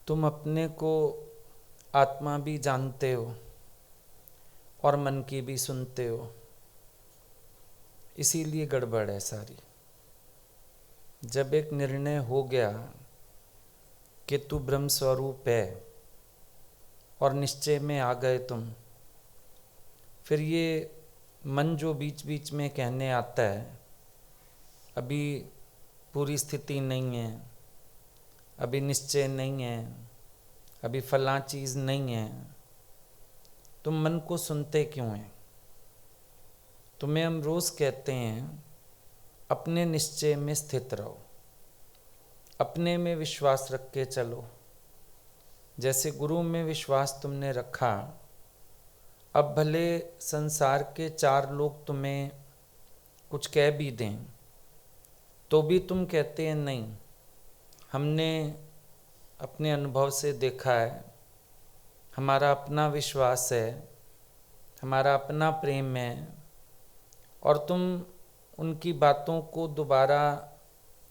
तुम अपने को आत्मा भी जानते हो और मन की भी सुनते हो, इसीलिए गड़बड़ है सारी। जब एक निर्णय हो गया कि तू ब्रह्म स्वरूप है और निश्चय में आ गए तुम, फिर ये मन जो बीच बीच में कहने आता है अभी पूरी स्थिति नहीं है, अभी निश्चय नहीं है, अभी फलां चीज़ नहीं है, तुम मन को सुनते क्यों हैं? तुम्हें हम रोज़ कहते हैं अपने निश्चय में स्थित रहो, अपने में विश्वास रख के चलो। जैसे गुरु में विश्वास तुमने रखा, अब भले संसार के 4 लोग तुम्हें कुछ कह भी दें तो भी तुम कहते हैं नहीं, हमने अपने अनुभव से देखा है, हमारा अपना विश्वास है, हमारा अपना प्रेम है, और तुम उनकी बातों को दोबारा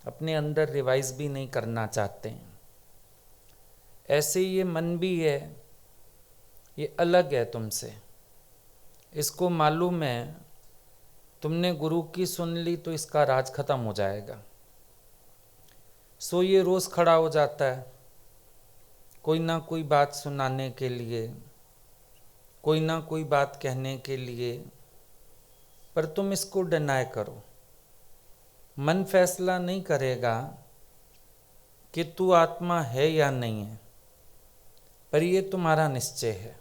अपने अंदर रिवाइज भी नहीं करना चाहते हैं। ऐसे ये मन भी है, ये अलग है तुमसे, इसको मालूम है तुमने गुरु की सुन ली तो इसका राज खत्म हो जाएगा। सो ये रोज़ खड़ा हो जाता है कोई ना कोई बात सुनाने के लिए, कोई ना कोई बात कहने के लिए, पर तुम इसको डिनाय करो। मन फैसला नहीं करेगा कि तू आत्मा है या नहीं है, पर ये तुम्हारा निश्चय है।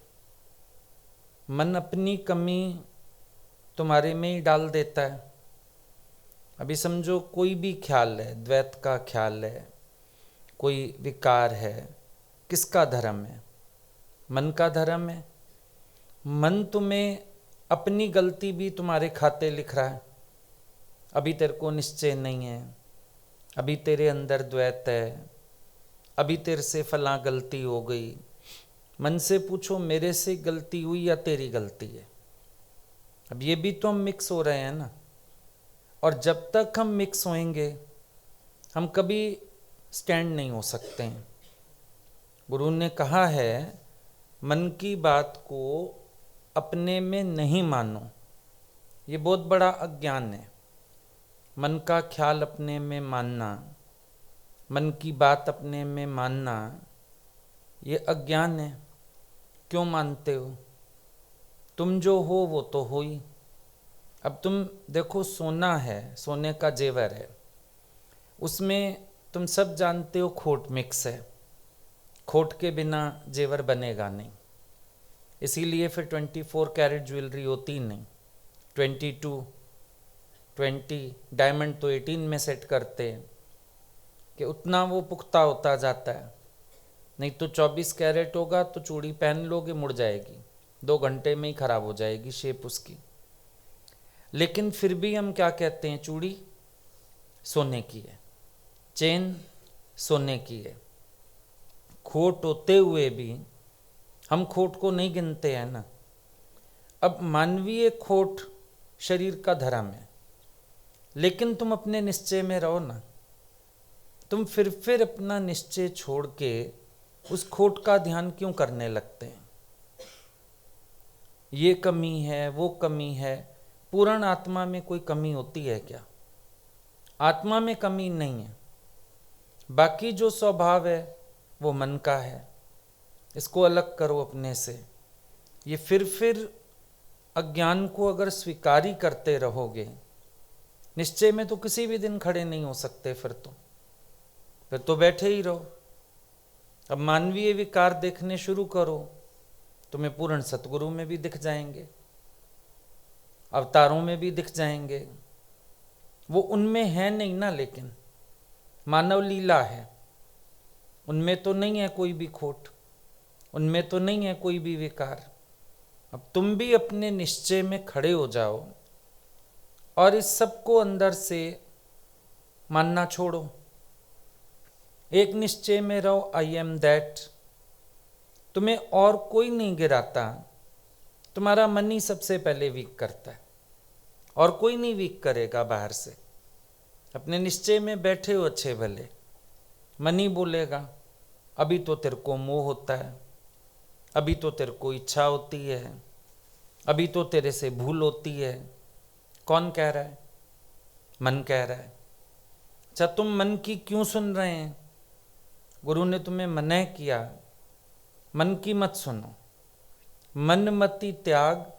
मन अपनी कमी तुम्हारे में ही डाल देता है। अभी समझो कोई भी ख्याल है, द्वैत का ख्याल है, कोई विकार है, किसका धर्म है? मन का धर्म है। मन तुम्हें अपनी गलती भी तुम्हारे खाते लिख रहा है। अभी तेरे को निश्चय नहीं है, अभी तेरे अंदर द्वैत है, अभी तेरे से फलां गलती हो गई। मन से पूछो मेरे से गलती हुई या तेरी गलती है? अब ये भी तो हम मिक्स हो रहे हैं ना, और जब तक हम मिक्स होएंगे हम कभी स्टैंड नहीं हो सकते हैं। गुरु ने कहा है मन की बात को अपने में नहीं मानो, ये बहुत बड़ा अज्ञान है। मन का ख्याल अपने में मानना, मन की बात अपने में मानना, ये अज्ञान है। क्यों मानते हो? तुम जो हो वो तो हो ही। अब तुम देखो, सोना है, सोने का जेवर है, उसमें तुम सब जानते हो खोट मिक्स है। खोट के बिना जेवर बनेगा नहीं, इसीलिए फिर 24 कैरेट ज्वेलरी होती नहीं, 22, 20, डायमंड तो 18 में सेट करते हैं कि उतना वो पुख्ता होता जाता है। नहीं तो 24 कैरेट होगा तो चूड़ी पहन लोगे मुड़ जाएगी, 2 घंटे में ही खराब हो जाएगी शेप उसकी। लेकिन फिर भी हम क्या कहते हैं, चूड़ी सोने की है, चेन सोने की है। खोट होते हुए भी हम खोट को नहीं गिनते हैं ना। अब मानवीय खोट शरीर का धर्म है, लेकिन तुम अपने निश्चय में रहो ना। तुम फिर अपना निश्चय छोड़ के उस खोट का ध्यान क्यों करने लगते हैं? ये कमी है, वो कमी है। पूर्ण आत्मा में कोई कमी होती है क्या? आत्मा में कमी नहीं है। बाकी जो स्वभाव है वो मन का है, इसको अलग करो अपने से। ये फिर अज्ञान को अगर स्वीकार ही करते रहोगे, निश्चय में तो किसी भी दिन खड़े नहीं हो सकते। फिर तो बैठे ही रहो। अब मानवीय विकार देखने शुरू करो, तुम्हें पूर्ण सतगुरु में भी दिख जाएंगे, अवतारों में भी दिख जाएंगे। वो उनमें है नहीं ना, लेकिन मानव लीला है। उनमें तो नहीं है कोई भी खोट, उनमें तो नहीं है कोई भी विकार। अब तुम भी अपने निश्चय में खड़े हो जाओ और इस सब को अंदर से मानना छोड़ो। एक निश्चय में रहो, आई एम दैट। तुम्हें और कोई नहीं गिराता, तुम्हारा मन ही सबसे पहले वीक करता है, और कोई नहीं वीक करेगा बाहर से। अपने निश्चय में बैठे हो अच्छे भले, मन ही बोलेगा अभी तो तेरे को मोह होता है, अभी तो तेरे को इच्छा होती है, अभी तो तेरे से भूल होती है। कौन कह रहा है? मन कह रहा है। अच्छा, तुम मन की क्यों सुन रहे हैं? गुरु ने तुम्हें मना किया, मन की मत सुनो। मन मति त्याग,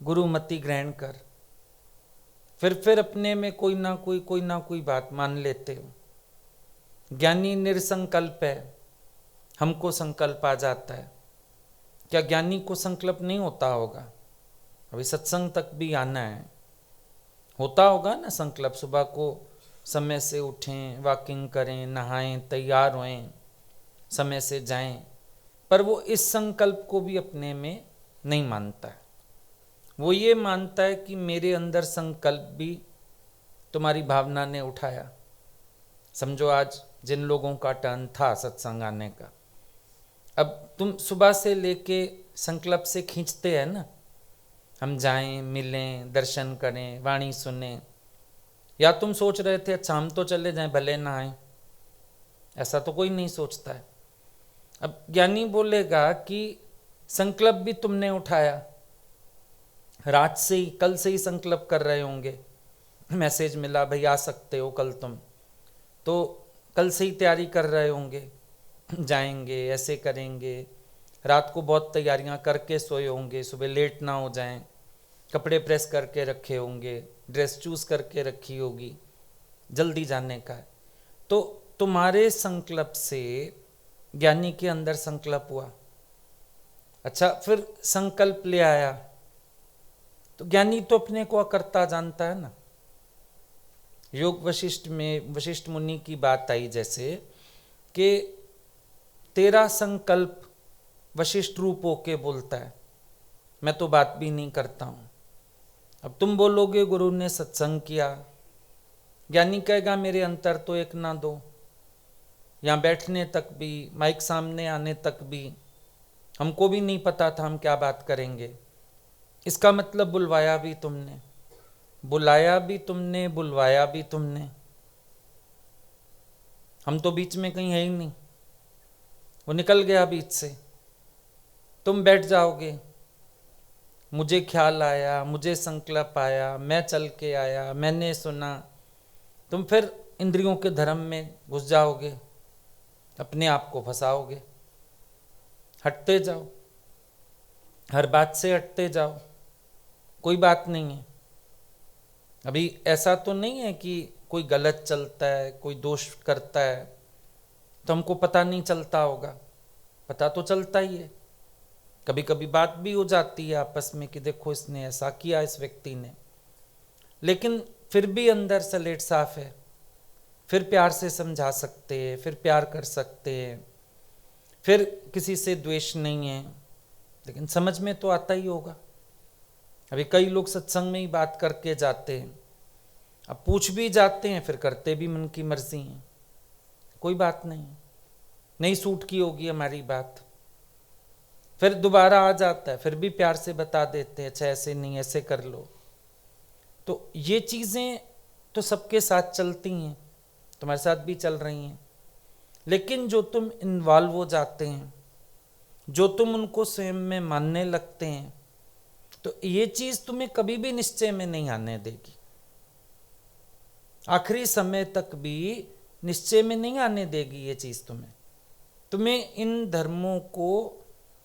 गुरु मति ग्रहण कर। फिर अपने में कोई ना कोई बात मान लेते हो। ज्ञानी निरसंकल्प है, हमको संकल्प आ जाता है। क्या ज्ञानी को संकल्प नहीं होता होगा? अभी सत्संग तक भी आना है, होता होगा ना संकल्प। सुबह को समय से उठें, वॉकिंग करें, नहाएं, तैयार होएं, समय से जाएं। पर वो इस संकल्प को भी अपने में नहीं मानता है। वो ये मानता है कि मेरे अंदर संकल्प भी तुम्हारी भावना ने उठाया। समझो आज जिन लोगों का टर्न था सत्संग आने का, अब तुम सुबह से लेके संकल्प से खींचते हैं ना, हम जाएं, मिलें, दर्शन करें, वाणी सुने। या तुम सोच रहे थे अच्छा हम तो चले जाएं, भले ना आए? ऐसा तो कोई नहीं सोचता है। अब ज्ञानी बोलेगा कि संकल्प भी तुमने उठाया, रात से ही, कल से ही संकल्प कर रहे होंगे। मैसेज मिला भाई आ सकते हो कल तुम, तो कल से ही तैयारी कर रहे होंगे, जाएंगे, ऐसे करेंगे। रात को बहुत तैयारियां करके सोए होंगे, सुबह लेट ना हो जाएं, कपड़े प्रेस करके रखे होंगे, ड्रेस चूज करके रखी होगी, जल्दी जाने का है। तो तुम्हारे संकल्प से ज्ञानी के अंदर संकल्प हुआ। अच्छा, फिर संकल्प ले आया, तो ज्ञानी तो अपने को अकर्ता जानता है ना। योग वशिष्ठ में वशिष्ठ मुनि की बात आई जैसे कि तेरा संकल्प वशिष्ठ रूप होके बोलता है, मैं तो बात भी नहीं करता हूं। अब तुम बोलोगे गुरु ने सत्संग किया, ज्ञानी कहेगा मेरे अंतर तो एक ना दो। यहाँ बैठने तक भी, माइक सामने आने तक भी हमको भी नहीं पता था हम क्या बात करेंगे। इसका मतलब बुलवाया भी तुमने, बुलाया भी तुमने, बुलवाया भी तुमने। हम तो बीच में कहीं है ही नहीं, वो निकल गया बीच से। तुम बैठ जाओगे, मुझे ख्याल आया, मुझे संकल्प आया, मैं चल के आया, मैंने सुना। तुम फिर इंद्रियों के धर्म में घुस जाओगे, अपने आप को फंसाओगे। हटते जाओ, हर बात से हटते जाओ, कोई बात नहीं है। अभी ऐसा तो नहीं है कि कोई गलत चलता है, कोई दोष करता है तो हमको पता नहीं चलता होगा, पता तो चलता ही है। कभी कभी बात भी हो जाती है आपस में कि देखो इसने ऐसा किया, इस व्यक्ति ने, लेकिन फिर भी अंदर स्लेट साफ है, फिर प्यार से समझा सकते हैं, फिर प्यार कर सकते हैं, फिर किसी से द्वेष नहीं है। लेकिन समझ में तो आता ही होगा। अभी कई लोग सत्संग में ही बात करके जाते हैं, अब पूछ भी जाते हैं, फिर करते भी मन की मर्जी है, कोई बात नहीं, नहीं सूट की होगी हमारी बात, फिर दोबारा आ जाता है, फिर भी प्यार से बता देते हैं अच्छा ऐसे नहीं, ऐसे कर लो। तो ये चीज़ें तो सबके साथ चलती हैं, तुम्हारे साथ भी चल रही हैं। लेकिन जो तुम इन्वॉल्व हो जाते हैं, जो तुम उनको स्वयं में मानने लगते हैं, तो ये चीज़ तुम्हें कभी भी निश्चय में नहीं आने देगी। आखिरी समय तक भी निश्चय में नहीं आने देगी ये चीज़ तुम्हें इन धर्मों को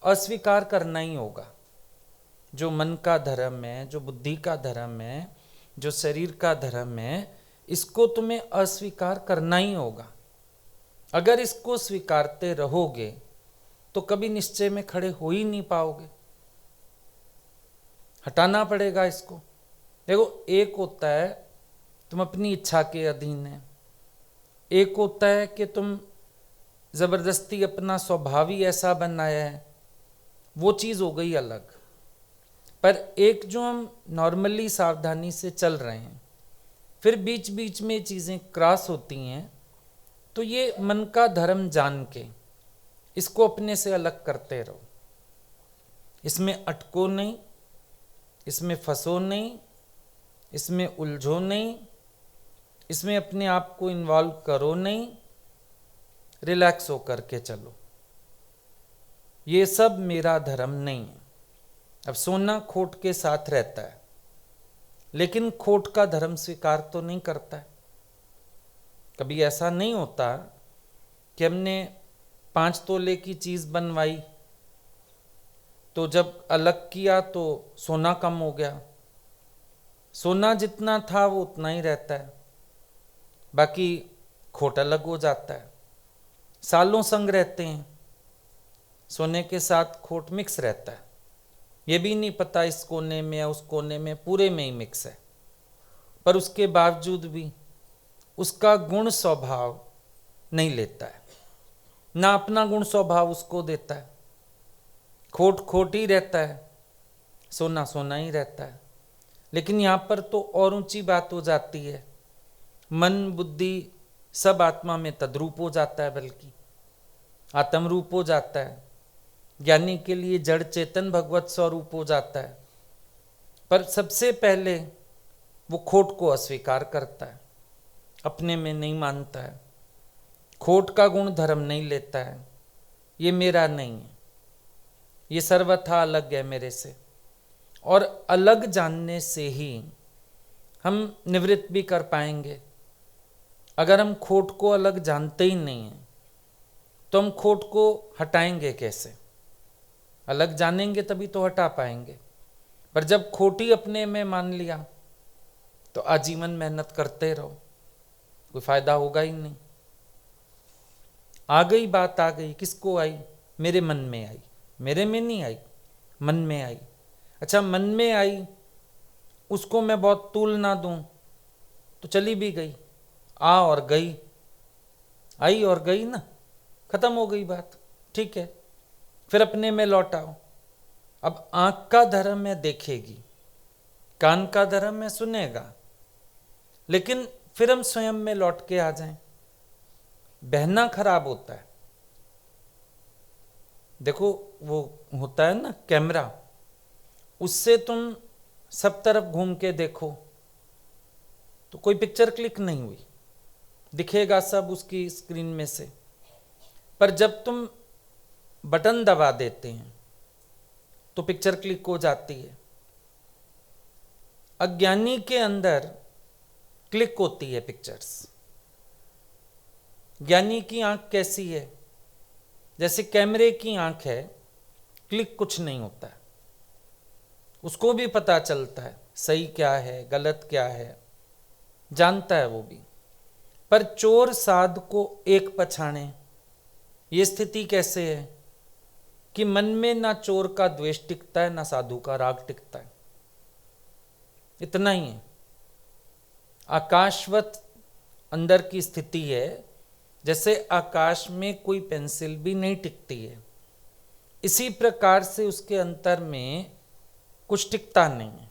अस्वीकार करना ही होगा। जो मन का धर्म है, जो बुद्धि का धर्म है, जो शरीर का धर्म है, इसको तुम्हें अस्वीकार करना ही होगा। अगर इसको स्वीकारते रहोगे तो कभी निश्चय में खड़े हो ही नहीं पाओगे, हटाना पड़ेगा इसको। देखो, एक होता है तुम अपनी इच्छा के अधीन है, एक होता है कि तुम जबरदस्ती अपना स्वभाव ही ऐसा बनाया है, वो चीज़ हो गई अलग। पर एक जो हम नॉर्मली सावधानी से चल रहे हैं, फिर बीच बीच में चीज़ें क्रॉस होती हैं, तो ये मन का धर्म जान के इसको अपने से अलग करते रहो। इसमें अटको नहीं, इसमें फंसो नहीं, इसमें उलझो नहीं, इसमें अपने आप को इन्वॉल्व करो नहीं। रिलैक्स होकर के चलो, ये सब मेरा धर्म नहीं है। अब सोना खोट के साथ रहता है, लेकिन खोट का धर्म स्वीकार तो नहीं करता है। कभी ऐसा नहीं होता कि हमने 5 तोले की चीज बनवाई, तो जब अलग किया तो सोना कम हो गया। सोना जितना था वो उतना ही रहता है, बाकी खोट अलग हो जाता है। सालों संग रहते हैं, सोने के साथ खोट मिक्स रहता है। ये भी नहीं पता इस कोने में या उस कोने में, पूरे में ही मिक्स है। पर उसके बावजूद भी उसका गुण स्वभाव नहीं लेता है, ना अपना गुण स्वभाव उसको देता है। खोट खोट ही रहता है, सोना सोना ही रहता है। लेकिन यहाँ पर तो और ऊंची बात हो जाती है, मन बुद्धि सब आत्मा में तद्रूप हो जाता है, बल्कि आत्म रूप हो जाता है। ज्ञानी के लिए जड़ चेतन भगवत स्वरूप हो जाता है। पर सबसे पहले वो खोट को अस्वीकार करता है, अपने में नहीं मानता है, खोट का गुण धर्म नहीं लेता है। ये मेरा नहीं है, ये सर्वथा अलग है मेरे से। और अलग जानने से ही हम निवृत्त भी कर पाएंगे। अगर हम खोट को अलग जानते ही नहीं हैं, तो हम खोट को हटाएंगे कैसे? अलग जानेंगे तभी तो हटा पाएंगे। पर जब खोटी अपने में मान लिया तो आजीवन मेहनत करते रहो, कोई फायदा होगा ही नहीं। आ गई बात, आ गई, किसको आई? मेरे मन में आई, मेरे में नहीं आई, मन में आई। अच्छा, मन में आई, उसको मैं बहुत तूल ना दूं तो चली भी गई। आ और गई, आई और गई ना, खत्म हो गई बात। ठीक है, फिर अपने में लौट आओ। अब आंख का धर्म है देखेगी, कान का धर्म है सुनेगा, लेकिन फिर हम स्वयं में लौट के आ जाएं। बहना खराब होता है। देखो वो होता है ना कैमरा, उससे तुम सब तरफ घूम के देखो तो कोई पिक्चर क्लिक नहीं हुई, दिखेगा सब उसकी स्क्रीन में से। पर जब तुम बटन दबा देते हैं तो पिक्चर क्लिक हो जाती है। अज्ञानी के अंदर क्लिक होती है पिक्चर्स। ज्ञानी की आंख कैसी है? जैसे कैमरे की आंख है, क्लिक कुछ नहीं होता है, उसको भी पता चलता है सही क्या है गलत क्या है, जानता है वो भी। पर चोर साध को एक पछाणे, ये स्थिति कैसे है कि मन में ना चोर का द्वेष टिकता है, ना साधु का राग टिकता है। इतना ही है। आकाशवत अंदर की स्थिति है, जैसे आकाश में कोई पेंसिल भी नहीं टिकती है, इसी प्रकार से उसके अंतर में कुछ टिकता नहीं है।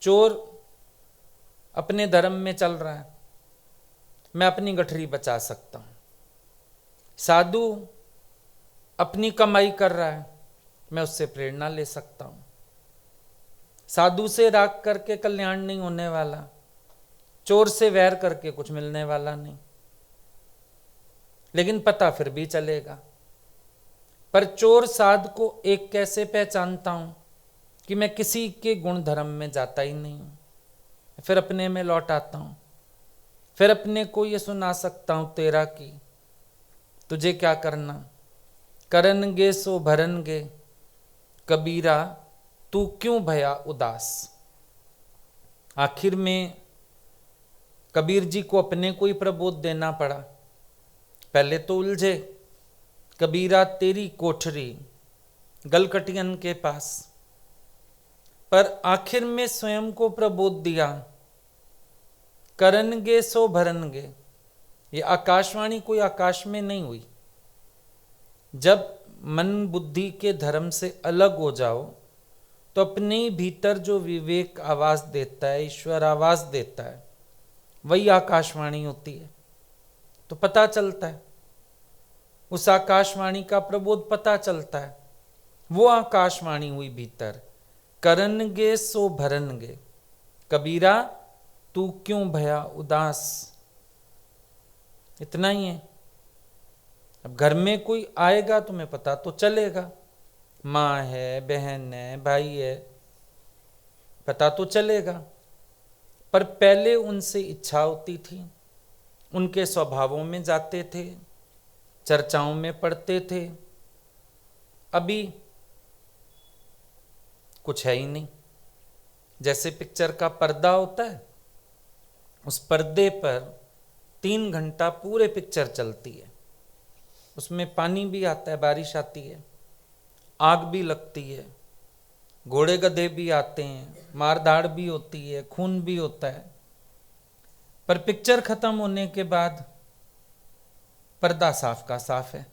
चोर अपने धर्म में चल रहा है, मैं अपनी गठरी बचा सकता हूं। साधु अपनी कमाई कर रहा है, मैं उससे प्रेरणा ले सकता हूं। साधु से राग करके कल्याण नहीं होने वाला, चोर से वैर करके कुछ मिलने वाला नहीं, लेकिन पता फिर भी चलेगा। पर चोर साध को एक कैसे पहचानता हूं कि मैं किसी के गुण धर्म में जाता ही नहीं हूं, फिर अपने में लौट आता हूं। फिर अपने को ये सुना सकता हूं तेरा की तुझे क्या करना, करनगे सो भरनगे, कबीरा तू क्यों भया उदास। आखिर में कबीर जी को अपने को ही प्रबोध देना पड़ा। पहले तो उलझे, कबीरा तेरी कोठरी गलकटियन के पास, पर आखिर में स्वयं को प्रबोध दिया, करनगे सो भरनगे। ये आकाशवाणी कोई आकाश में नहीं हुई। जब मन बुद्धि के धर्म से अलग हो जाओ तो अपने ही भीतर जो विवेक आवाज देता है, ईश्वर आवाज देता है, वही आकाशवाणी होती है। तो पता चलता है, उस आकाशवाणी का प्रबोध पता चलता है। वो आकाशवाणी हुई भीतर, करनगे सो भरनगे, कबीरा तू क्यों भया उदास। इतना ही है। अब घर में कोई आएगा तुम्हें पता तो चलेगा, माँ है, बहन है, भाई है, पता तो चलेगा। पर पहले उनसे इच्छा होती थी, उनके स्वभावों में जाते थे, चर्चाओं में पढ़ते थे। अभी कुछ है ही नहीं। जैसे पिक्चर का पर्दा होता है, उस पर्दे पर 3 घंटा पूरे पिक्चर चलती है। उसमें पानी भी आता है, बारिश आती है, आग भी लगती है, घोड़े गधे भी आते हैं, मारधाड़ भी होती है, खून भी होता है। पर पिक्चर खत्म होने के बाद पर्दा साफ का साफ है।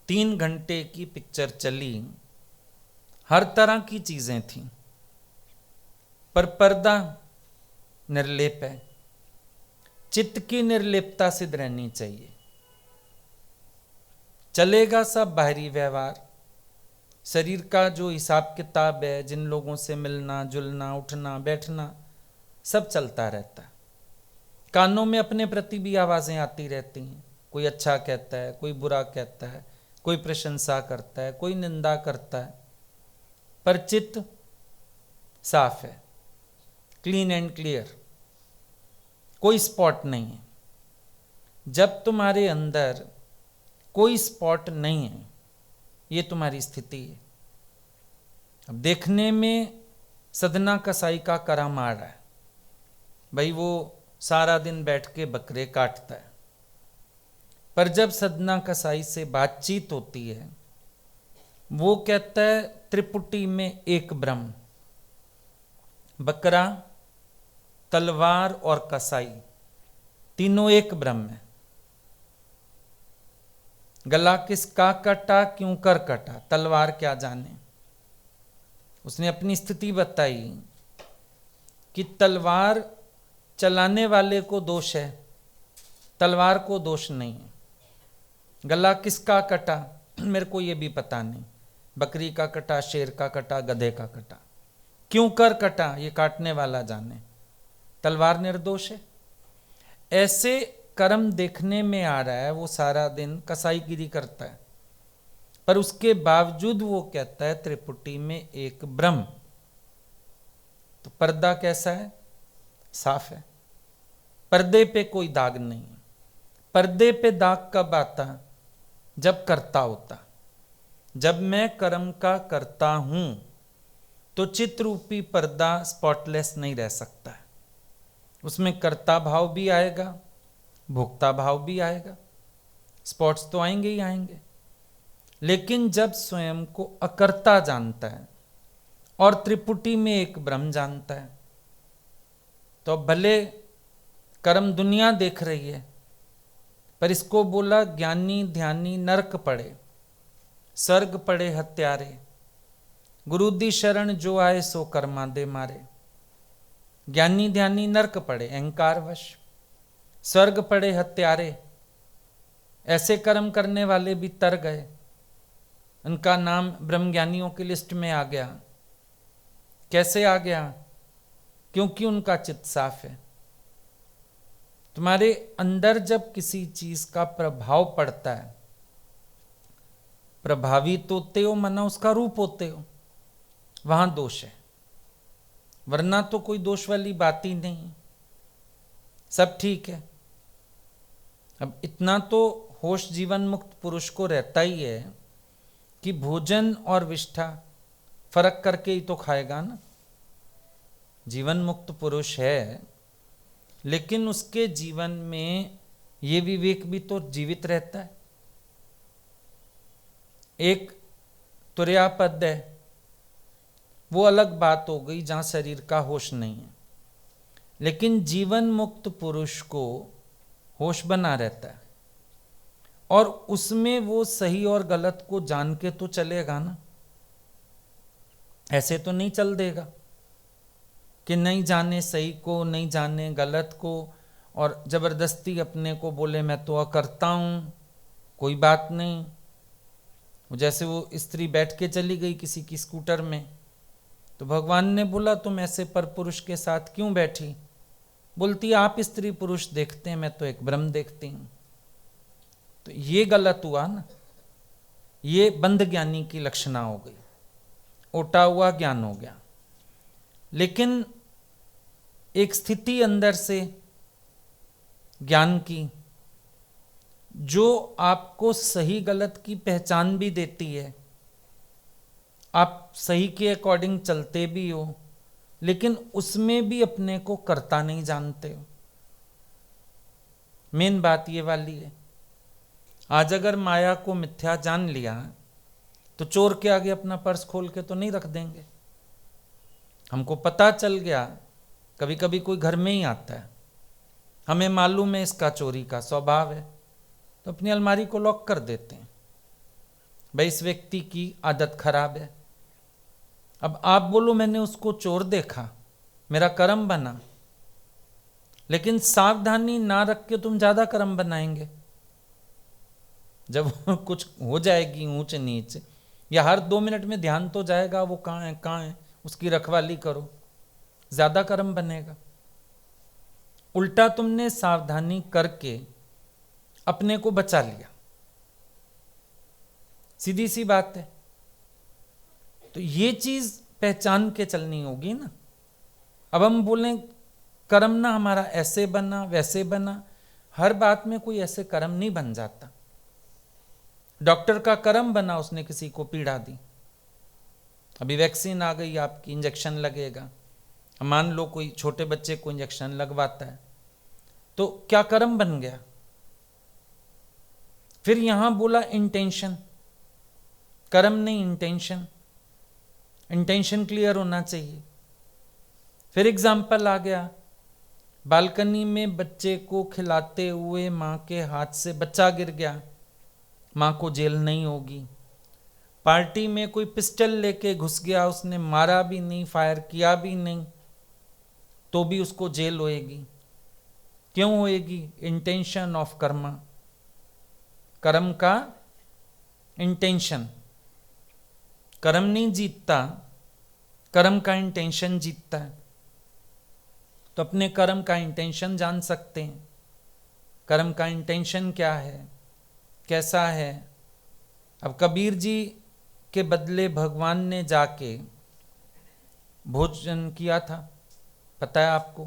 3 घंटे की पिक्चर चली, हर तरह की चीजें थी, पर पर्दा निर्लेप है। चित्त की निर्लेपता सिद्ध रहनी चाहिए। चलेगा सब बाहरी व्यवहार, शरीर का जो हिसाब किताब है, जिन लोगों से मिलना जुलना, उठना बैठना, सब चलता रहता है। कानों में अपने प्रति भी आवाजें आती रहती हैं, कोई अच्छा कहता है, कोई बुरा कहता है, कोई प्रशंसा करता है, कोई निंदा करता है, पर चित्त साफ है, क्लीन एंड क्लियर, कोई स्पॉट नहीं है। जब तुम्हारे अंदर कोई स्पॉट नहीं है, ये तुम्हारी स्थिति है। अब देखने में सदना कसाई का करम आ रहा है, भाई वो सारा दिन बैठ के बकरे काटता है, पर जब सदना कसाई से बातचीत होती है, वो कहता है त्रिपुटी में एक ब्रह्म, बकरा, तलवार और कसाई तीनों एक ब्रह्म है। गला किसका कटा, क्यों कर कटा, तलवार क्या जाने। उसने अपनी स्थिति बताई कि तलवार चलाने वाले को दोष है, तलवार को दोष नहीं है। गला किसका कटा, मेरे को ये भी पता नहीं, बकरी का कटा, शेर का कटा, गधे का कटा, क्यों कर कटा, ये काटने वाला जाने, तलवार निर्दोष है। ऐसे कर्म देखने में आ रहा है, वो सारा दिन कसाईगिरी करता है, पर उसके बावजूद वो कहता है त्रिपुटी में एक ब्रह्म। तो पर्दा कैसा है, साफ है, पर्दे पे कोई दाग नहीं है। पर्दे पे दाग कब आता, जब कर्ता होता। जब मैं कर्म का करता हूं तो चित्त रूपी पर्दा स्पॉटलेस नहीं रह सकता है, उसमें कर्ता भाव भी आएगा, भोक्ता भाव भी आएगा, स्पॉट्स तो आएंगे ही आएंगे। लेकिन जब स्वयं को अकर्ता जानता है और त्रिपुटी में एक ब्रह्म जानता है, तो भले कर्म दुनिया देख रही है, पर इसको बोला ज्ञानी ध्यानी नरक पड़े, स्वर्ग पड़े हत्यारे, गुरु दी शरण जो आए सो कर्मा दे मारे। ज्ञानी ध्यानी नरक पड़े अहंकारवश, स्वर्ग पड़े हत्यारे, ऐसे कर्म करने वाले भी तर गए, उनका नाम ब्रह्मज्ञानियों की लिस्ट में आ गया। कैसे आ गया, क्योंकि उनका चित्त साफ है। तुम्हारे अंदर जब किसी चीज का प्रभाव पड़ता है, प्रभावित होते हो, माना उसका रूप होते हो, वहां दोष है, वरना तो कोई दोष वाली बात ही नहीं, सब ठीक है। अब इतना तो होश जीवन मुक्त पुरुष को रहता ही है कि भोजन और विष्ठा फर्क करके ही तो खाएगा ना। जीवन मुक्त पुरुष है, लेकिन उसके जीवन में ये विवेक भी तो जीवित रहता है। एक तुर्यापद है, वो अलग बात हो गई जहां शरीर का होश नहीं है, लेकिन जीवन मुक्त पुरुष को होश बना रहता है, और उसमें वो सही और गलत को जान के तो चलेगा ना। ऐसे तो नहीं चल देगा कि नहीं जाने सही को, नहीं जाने गलत को, और जबरदस्ती अपने को बोले मैं तो करता हूं, कोई बात नहीं। जैसे वो स्त्री बैठ के चली गई किसी की स्कूटर में, तो भगवान ने बोला तुम ऐसे पर पुरुष के साथ क्यों बैठी, बोलती आप स्त्री पुरुष देखते हैं, मैं तो एक ब्रह्म देखती हूं। तो ये गलत हुआ ना, ये बंध ज्ञानी की लक्षणा हो गई, ओटा हुआ ज्ञान हो गया। लेकिन एक स्थिति अंदर से ज्ञान की जो आपको सही गलत की पहचान भी देती है, आप सही के अकॉर्डिंग चलते भी हो, लेकिन उसमें भी अपने को कर्ता नहीं जानते हो। मेन बात ये वाली है। आज अगर माया को मिथ्या जान लिया तो चोर के आगे अपना पर्स खोल के तो नहीं रख देंगे। हमको पता चल गया, कभी कभी कोई घर में ही आता है, हमें मालूम है इसका चोरी का स्वभाव है, तो अपनी अलमारी को लॉक कर देते हैं, भाई इस व्यक्ति की आदत खराब है। अब आप बोलो मैंने उसको चोर देखा, मेरा कर्म बना, लेकिन सावधानी ना रख के तुम ज्यादा कर्म बनाएंगे। जब कुछ हो जाएगी ऊंच नीच, या हर 2 मिनट में ध्यान तो जाएगा वो कहाँ है, उसकी रखवाली करो, ज्यादा कर्म बनेगा। उल्टा तुमने सावधानी करके अपने को बचा लिया, सीधी सी बात है। तो ये चीज पहचान के चलनी होगी ना। अब हम बोलें कर्म ना हमारा ऐसे बना वैसे बना, हर बात में कोई ऐसे कर्म नहीं बन जाता। डॉक्टर का कर्म बना, उसने किसी को पीड़ा दी, अभी वैक्सीन आ गई आपकी, इंजेक्शन लगेगा, मान लो कोई छोटे बच्चे को इंजेक्शन लगवाता है, तो क्या कर्म बन गया। फिर यहां बोला इंटेंशन, कर्म नहीं इंटेंशन, इंटेंशन क्लियर होना चाहिए। फिर एग्जाम्पल आ गया, बालकनी में बच्चे को खिलाते हुए मां के हाथ से बच्चा गिर गया, मां को जेल नहीं होगी। पार्टी में कोई पिस्टल लेके घुस गया, उसने मारा भी नहीं, फायर किया भी नहीं, तो भी उसको जेल होएगी। क्यों होएगी? इंटेंशन ऑफ कर्मा, कर्म का इंटेंशन। कर्म नहीं जीतता, कर्म का इंटेंशन जीतता है। तो अपने कर्म का इंटेंशन जान सकते हैं, कर्म का इंटेंशन क्या है, कैसा है। अब कबीर जी के बदले भगवान ने जाके भोजन किया था, पता है आपको,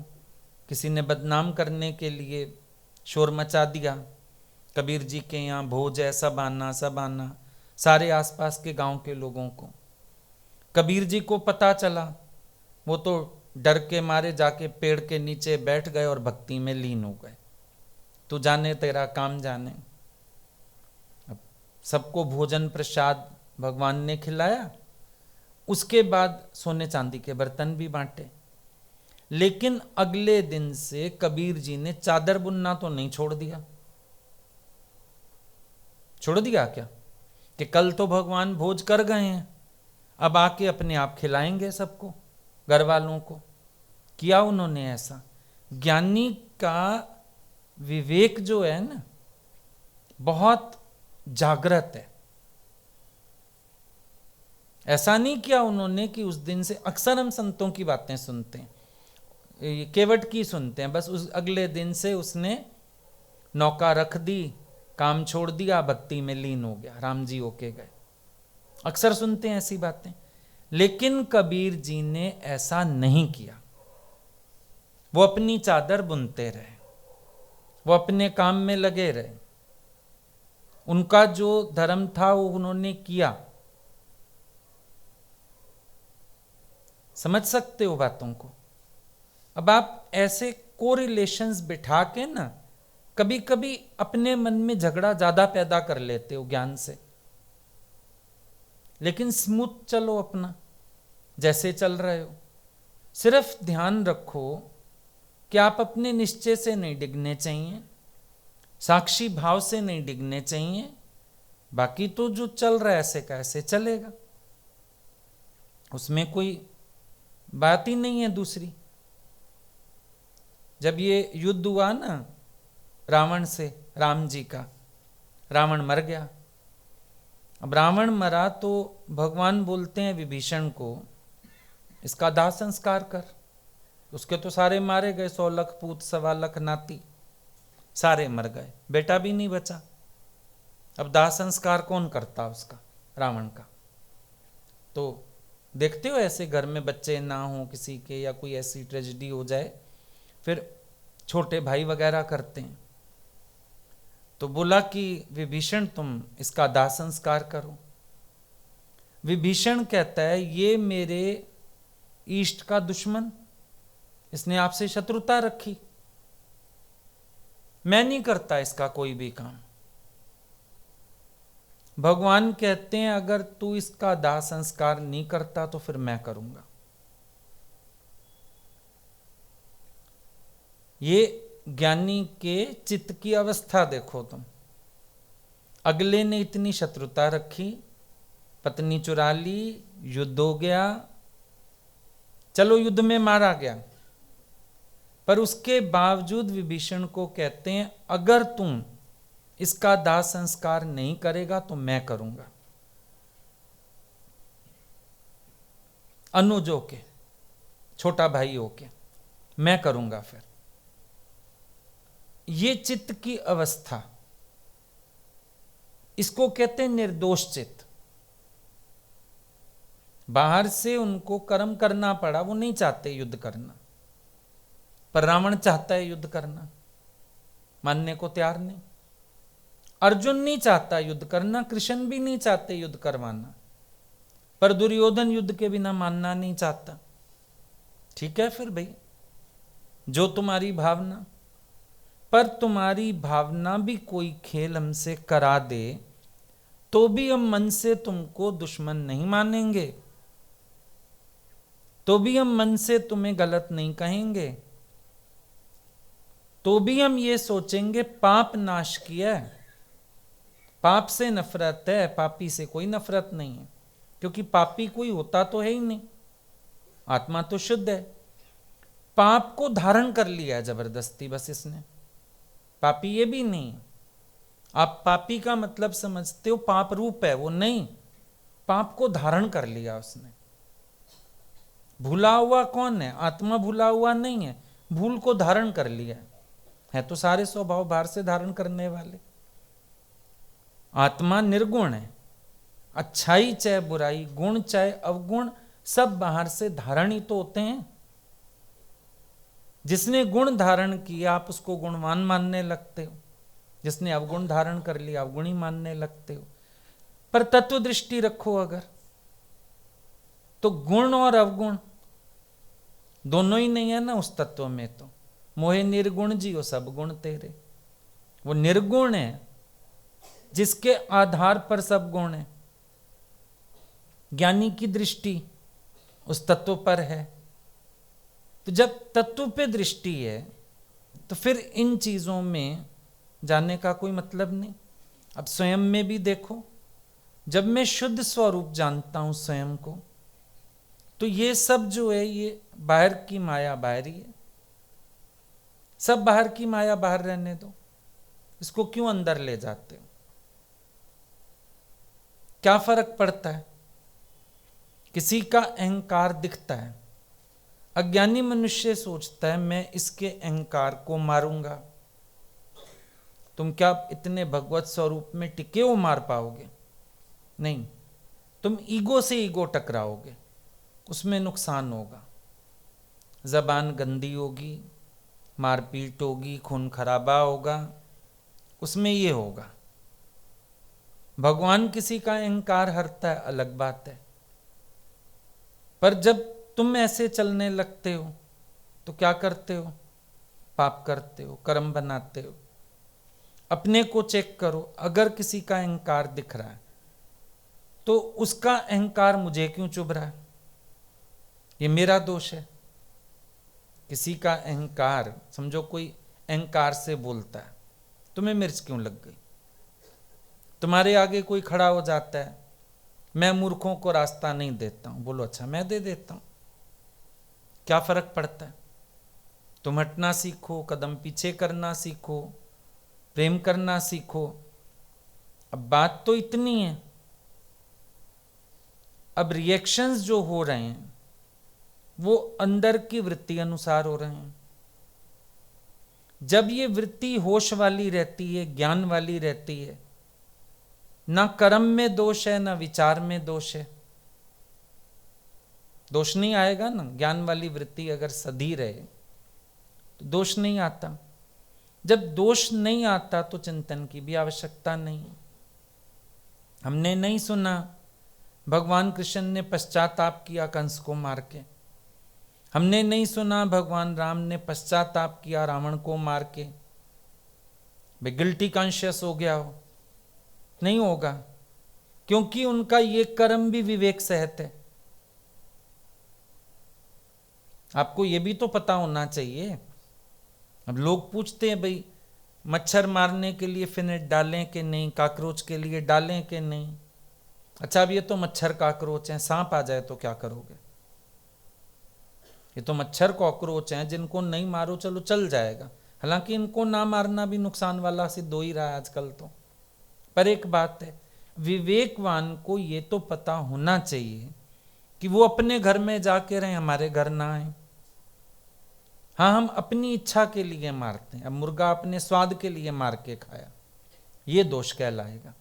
किसी ने बदनाम करने के लिए शोर मचा दिया, कबीर जी के यहाँ भोज है, सब आना, सारे आसपास के गांव के लोगों को। कबीर जी को पता चला, वो तो डर के मारे जाके पेड़ के नीचे बैठ गए और भक्ति में लीन हो गए। तू जाने तेरा काम जाने। अब सबको भोजन प्रसाद भगवान ने खिलाया, उसके बाद सोने चांदी के बर्तन भी बांटे। लेकिन अगले दिन से कबीर जी ने चादर बुनना तो नहीं छोड़ दिया। छोड़ दिया क्या कि कल तो भगवान भोज कर गए हैं, अब आके अपने आप खिलाएंगे सबको, घर वालों को। किया उन्होंने ऐसा। ज्ञानी का विवेक जो है ना, बहुत जागृत है। ऐसा नहीं किया उन्होंने कि उस दिन से, अक्सर हम संतों की बातें सुनते हैं, केवट की सुनते हैं, बस उस अगले दिन से उसने नौका रख दी, काम छोड़ दिया, भक्ति में लीन हो गया, राम जी होके गए। अक्सर सुनते हैं ऐसी बातें। लेकिन कबीर जी ने ऐसा नहीं किया। वो अपनी चादर बुनते रहे, वो अपने काम में लगे रहे, उनका जो धर्म था वो उन्होंने किया। समझ सकते हो बातों को। अब आप ऐसे कोरिलेशंस बिठा के ना कभी कभी अपने मन में झगड़ा ज्यादा पैदा कर लेते हो ज्ञान से। लेकिन स्मूथ चलो अपना, जैसे चल रहे हो। सिर्फ ध्यान रखो कि आप अपने निश्चय से नहीं डिगने चाहिए, साक्षी भाव से नहीं डिगने चाहिए। बाकी तो जो चल रहा है ऐसे का ऐसे चलेगा, उसमें कोई बात ही नहीं है दूसरी। जब ये युद्ध हुआ ना रावण से, राम जी का, रावण मर गया। अब रावण मरा तो भगवान बोलते हैं विभीषण को, इसका दाह संस्कार कर। उसके तो सारे मारे गए, 100 लाख पूत 1.25 लाख नाती, सारे मर गए, बेटा भी नहीं बचा। अब दाह संस्कार कौन करता उसका, रावण का। तो देखते हो ऐसे घर में बच्चे ना हो किसी के, या कोई ऐसी ट्रेजेडी हो जाए, फिर छोटे भाई वगैरह करते हैं। तो बोला कि विभीषण तुम इसका दाह संस्कार करो। विभीषण कहता है ये मेरे इष्ट का दुश्मन, इसने आपसे शत्रुता रखी, मैं नहीं करता इसका कोई भी काम। भगवान कहते हैं अगर तू इसका दाह संस्कार नहीं करता तो फिर मैं करूंगा। ये ज्ञानी के चित्त की अवस्था देखो तुम। अगले ने इतनी शत्रुता रखी, पत्नी चुरा ली, युद्ध हो गया, चलो युद्ध में मारा गया, पर उसके बावजूद विभीषण को कहते हैं अगर तुम इसका दाह संस्कार नहीं करेगा तो मैं करूंगा। अनुज होके, छोटा भाई होके मैं करूंगा। फिर ये चित्त की अवस्था, इसको कहते हैं निर्दोष चित्त। बाहर से उनको कर्म करना पड़ा, वो नहीं चाहते युद्ध करना, पर रावण चाहता है युद्ध करना, मानने को तैयार नहीं। अर्जुन नहीं चाहता युद्ध करना, कृष्ण भी नहीं चाहते युद्ध करवाना, पर दुर्योधन युद्ध के बिना मानना नहीं चाहता। ठीक है फिर भाई, जो तुम्हारी भावना, पर तुम्हारी भावना भी कोई खेल हमसे करा दे तो भी हम मन से तुमको दुश्मन नहीं मानेंगे, तो भी हम मन से तुम्हें गलत नहीं कहेंगे, तो भी हम ये सोचेंगे पाप नाश किया है, पाप से नफरत है, पापी से कोई नफरत नहीं है, क्योंकि पापी कोई होता तो है ही नहीं, आत्मा तो शुद्ध है। पाप को धारण कर लिया है जबरदस्ती बस इसने। पापी ये भी नहीं, आप पापी का मतलब समझते हो पाप रूप है, वो नहीं, पाप को धारण कर लिया उसने। भूला हुआ कौन है, आत्मा भूला हुआ नहीं है, भूल को धारण कर लिया है तो सारे स्वभाव बाहर से धारण करने वाले। आत्मा निर्गुण है, अच्छाई चाहे बुराई, गुण चाहे अवगुण, सब बाहर से धारण ही तो होते हैं। जिसने गुण धारण किया आप उसको गुणवान मानने लगते हो, जिसने अवगुण धारण कर लिया अवगुणी मानने लगते हो। पर तत्व दृष्टि रखो अगर, तो गुण और अवगुण दोनों ही नहीं है ना उस तत्व में। तो मोहे निर्गुण जियो सब गुण तेरे, वो निर्गुण है जिसके आधार पर सब गुण है। ज्ञानी की दृष्टि उस तत्व पर है। तो जब तत्व पे दृष्टि है तो फिर इन चीजों में जाने का कोई मतलब नहीं। अब स्वयं में भी देखो, जब मैं शुद्ध स्वरूप जानता हूं स्वयं को, तो ये सब जो है ये बाहर की माया बाहर ही है। सब बाहर की माया बाहर रहने दो, इसको क्यों अंदर ले जाते हो? क्या फर्क पड़ता है? किसी का अहंकार दिखता है, अज्ञानी मनुष्य सोचता है मैं इसके अहंकार को मारूंगा। तुम क्या इतने भगवत स्वरूप में टिके हो मार पाओगे? नहीं, तुम ईगो से ईगो टकराओगे, उसमें नुकसान होगा। जबान गंदी होगी, मारपीट होगी, खून खराबा होगा, उसमें ये होगा। भगवान किसी का अहंकार हरता है अलग बात है, पर जब तुम ऐसे चलने लगते हो तो क्या करते हो? पाप करते हो, कर्म बनाते हो। अपने को चेक करो, अगर किसी का अहंकार दिख रहा है तो उसका अहंकार मुझे क्यों चुभ रहा है? ये मेरा दोष है। किसी का अहंकार, समझो कोई अहंकार से बोलता है, तुम्हें मिर्च क्यों लग गई? तुम्हारे आगे कोई खड़ा हो जाता है, मैं मूर्खों को रास्ता नहीं देता हूं, बोलो अच्छा मैं दे देता हूं, क्या फर्क पड़ता है? तुम हटना सीखो, कदम पीछे करना सीखो, प्रेम करना सीखो। अब बात तो इतनी है, अब रिएक्शंस जो हो रहे हैं वो अंदर की वृत्ति अनुसार हो रहे हैं। जब ये वृत्ति होश वाली रहती है, ज्ञान वाली रहती है, ना कर्म में दोष है, ना विचार में दोष है, दोष नहीं आएगा ना। ज्ञान वाली वृत्ति अगर सधी रहे तो दोष नहीं आता। जब दोष नहीं आता तो चिंतन की भी आवश्यकता नहीं। हमने नहीं सुना भगवान कृष्ण ने पश्चाताप किया कंस को मार के, हमने नहीं सुना भगवान राम ने पश्चाताप किया रावण को मार के, वे गिल्टी कॉन्शियस हो गया हो, नहीं होगा, क्योंकि उनका ये कर्म भी विवेक सहित है। आपको ये भी तो पता होना चाहिए। अब लोग पूछते हैं भाई मच्छर मारने के लिए फिनेट डालें कि नहीं, काकरोच के लिए डालें कि नहीं। अच्छा, अब ये तो मच्छर काकरोच हैं, सांप आ जाए तो क्या करोगे? ये तो मच्छर कॉकरोच हैं, जिनको नहीं मारो चलो चल जाएगा। हालांकि इनको ना मारना भी नुकसान वाला सिद्ध हो ही रहा है आजकल तो। पर एक बात है, विवेकवान को ये तो पता होना चाहिए कि वो अपने घर में जाके रहें, हमारे घर ना आए। हाँ, हम अपनी इच्छा के लिए मारते हैं। अब मुर्गा अपने स्वाद के लिए मार के खाया, ये दोष कहलाएगा।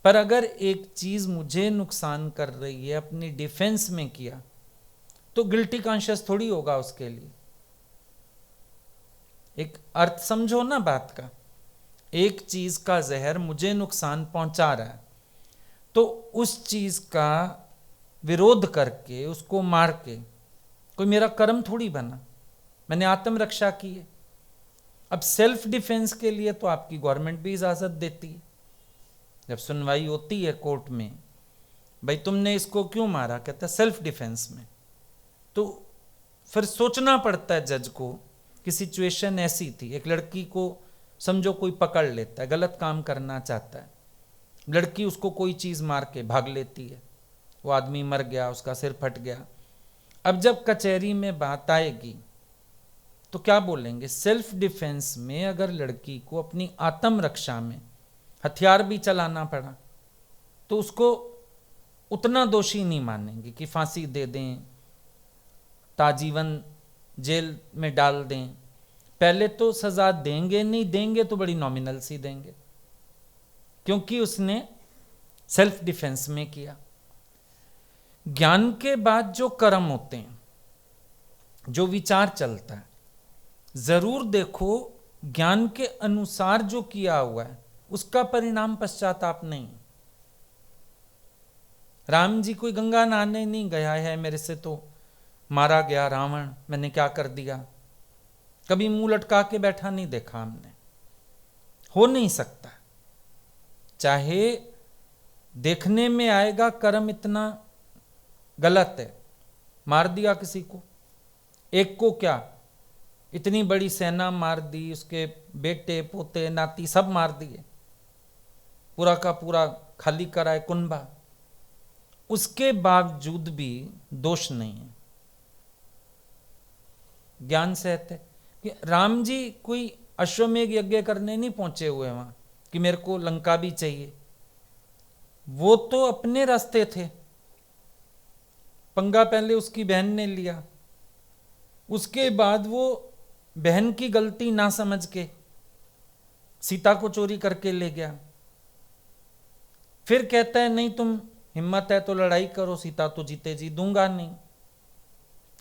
पर अगर एक चीज मुझे नुकसान कर रही है, अपनी डिफेंस में किया, तो गिल्टी कॉन्शियस थोड़ी होगा उसके लिए। एक अर्थ समझो ना बात का। एक चीज का जहर मुझे नुकसान पहुंचा रहा है, तो उस चीज का विरोध करके, उसको मार के, कोई मेरा कर्म थोड़ी बना, मैंने आत्मरक्षा की है। अब सेल्फ डिफेंस के लिए तो आपकी गवर्नमेंट भी इजाजत देती है। जब सुनवाई होती है कोर्ट में, भाई तुमने इसको क्यों मारा, कहता है सेल्फ डिफेंस में। तो फिर सोचना पड़ता है जज को कि सिचुएशन ऐसी थी, एक लड़की को समझो कोई पकड़ लेता है, गलत काम करना चाहता है, लड़की उसको कोई चीज मार के भाग लेती है, वो आदमी मर गया, उसका सिर फट गया। अब जब कचहरी में बात आएगी तो क्या बोलेंगे? सेल्फ डिफेंस में अगर लड़की को अपनी आत्मरक्षा में हथियार भी चलाना पड़ा तो उसको उतना दोषी नहीं मानेंगे कि फांसी दे दें, ताजीवन जेल में डाल दें। पहले तो सजा देंगे, नहीं देंगे तो बड़ी नॉमिनल सी देंगे, क्योंकि उसने सेल्फ डिफेंस में किया। ज्ञान के बाद जो कर्म होते हैं, जो विचार चलता है, जरूर देखो ज्ञान के अनुसार जो किया हुआ है उसका परिणाम पश्चाताप नहीं। राम जी कोई गंगा नहाने नहीं गया है, मेरे से तो मारा गया रावण, मैंने क्या कर दिया, कभी मुंह लटका के बैठा नहीं देखा हमने। हो नहीं सकता। चाहे देखने में आएगा कर्म इतना गलत है, मार दिया किसी को, एक को क्या, इतनी बड़ी सेना मार दी, उसके बेटे पोते नाती सब मार दिए, पूरा का पूरा खाली कराए कुनबा, उसके बावजूद भी दोष नहीं है, ज्ञान सहते। कि राम जी कोई अश्वमेघ यज्ञ करने नहीं पहुंचे हुए वहां कि मेरे को लंका भी चाहिए, वो तो अपने रास्ते थे। पंगा पहले उसकी बहन ने लिया, उसके बाद वो बहन की गलती ना समझ के सीता को चोरी करके ले गया। फिर कहता है नहीं तुम हिम्मत है तो लड़ाई करो, सीता तो जीते जी दूंगा नहीं।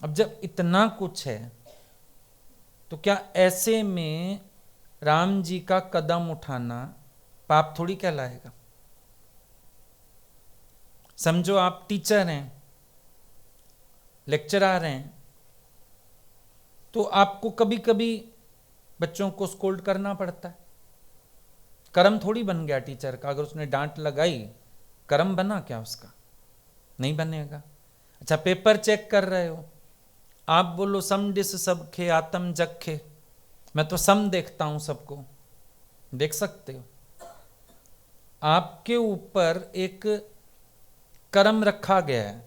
अब जब इतना कुछ है तो क्या ऐसे में राम जी का कदम उठाना पाप थोड़ी कहलाएगा? समझो आप टीचर हैं, लेक्चरर हैं, तो आपको कभी कभी बच्चों को स्कोल्ड करना पड़ता है। कर्म थोड़ी बन गया टीचर का, अगर उसने डांट लगाई कर्म बना क्या उसका? नहीं बनेगा। अच्छा, पेपर चेक कर रहे हो, आप बोलो सम डिस सब खे आत्म जखे, मैं तो सम देखता हूं सबको, देख सकते हो। आपके ऊपर एक कर्म रखा गया है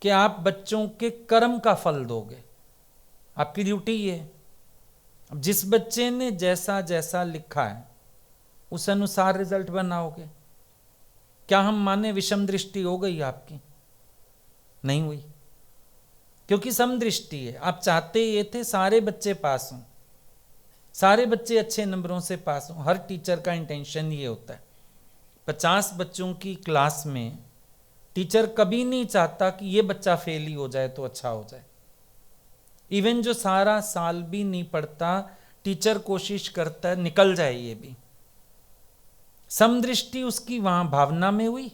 कि आप बच्चों के कर्म का फल दोगे, आपकी ड्यूटी है। अब जिस बच्चे ने जैसा जैसा लिखा है उस अनुसार रिजल्ट बनाओगे। क्या हम माने विषम दृष्टि हो गई आपकी? नहीं हुई। क्योंकि समदृष्टि है। आप चाहते ये थे सारे बच्चे पास हों, सारे बच्चे अच्छे नंबरों से पास हों। हर टीचर का इंटेंशन ये होता है। 50 बच्चों की क्लास में टीचर कभी नहीं चाहता कि ये बच्चा फेल ही हो जाए तो अच्छा हो जाए। इवन जो सारा साल भी नहीं पढ़ता, टीचर कोशिश करता है निकल जाए ये भी। समदृष्टि उसकी वहां भावना में हुई,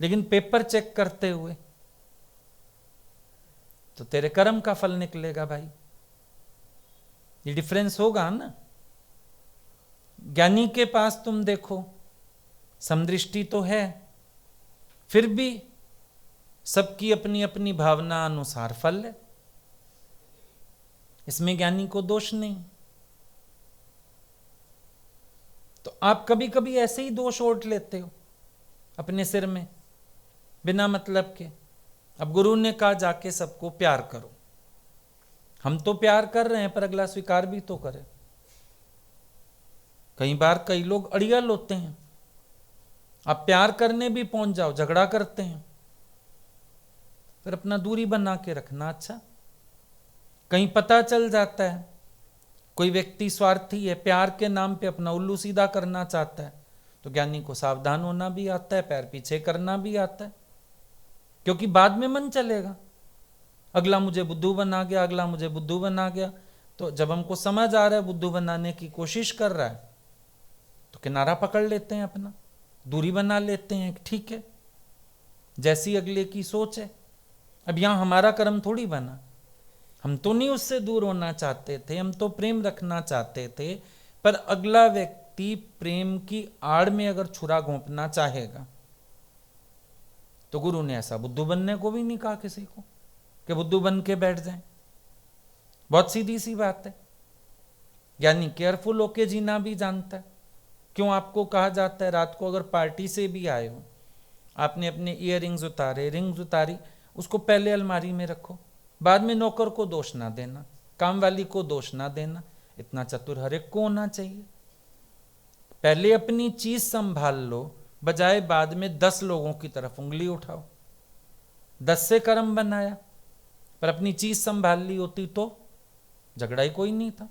लेकिन पेपर चेक करते हुए तो तेरे कर्म का फल निकलेगा भाई। ये डिफरेंस होगा ना। ज्ञानी के पास तुम देखो समदृष्टि तो है, फिर भी सबकी अपनी अपनी भावना अनुसार फल है, इसमें ज्ञानी को दोष नहीं। तो आप कभी कभी ऐसे ही दोष ओढ़ लेते हो अपने सिर में बिना मतलब के। अब गुरु ने कहा जाके सबको प्यार करो, हम तो प्यार कर रहे हैं पर अगला स्वीकार भी तो करे। कई बार कई लोग अड़ियल होते हैं, आप प्यार करने भी पहुंच जाओ झगड़ा करते हैं, फिर अपना दूरी बना के रखना अच्छा। कहीं पता चल जाता है कोई व्यक्ति स्वार्थी है, प्यार के नाम पे अपना उल्लू सीधा करना चाहता है, तो ज्ञानी को सावधान होना भी आता है, पैर पीछे करना भी आता है, क्योंकि बाद में मन चलेगा अगला मुझे बुद्धू बना गया, अगला मुझे बुद्धू बना गया। तो जब हमको समझ आ रहा है बुद्धू बनाने की कोशिश कर रहा है तो किनारा पकड़ लेते हैं, अपना दूरी बना लेते हैं। ठीक है, जैसी अगले की सोच है। अब यहां हमारा कर्म थोड़ी बना, हम तो नहीं उससे दूर होना चाहते थे, हम तो प्रेम रखना चाहते थे। पर अगला व्यक्ति प्रेम की आड़ में अगर छुरा घोंपना चाहेगा तो गुरु ने ऐसा बुद्धू बनने को भी नहीं कहा किसी को कि बुद्धू बन के बैठ जाए। बहुत सीधी सी बात है। यानी केयरफुल होके जीना भी जानता है। क्यों आपको कहा जाता है रात को अगर पार्टी से भी आए हो, आपने अपने ईयररिंग्स उतारे, रिंग्स उतारी, उसको पहले अलमारी में रखो, बाद में नौकर को दोष ना देना, काम वाली को दोष ना देना। इतना चतुर हर एक को होना चाहिए। पहले अपनी चीज संभाल लो, बजाय बाद में 10 लोगों की तरफ उंगली उठाओ। 10 से कर्म बनाया, पर अपनी चीज संभाल ली होती तो झगड़ा ही कोई नहीं था।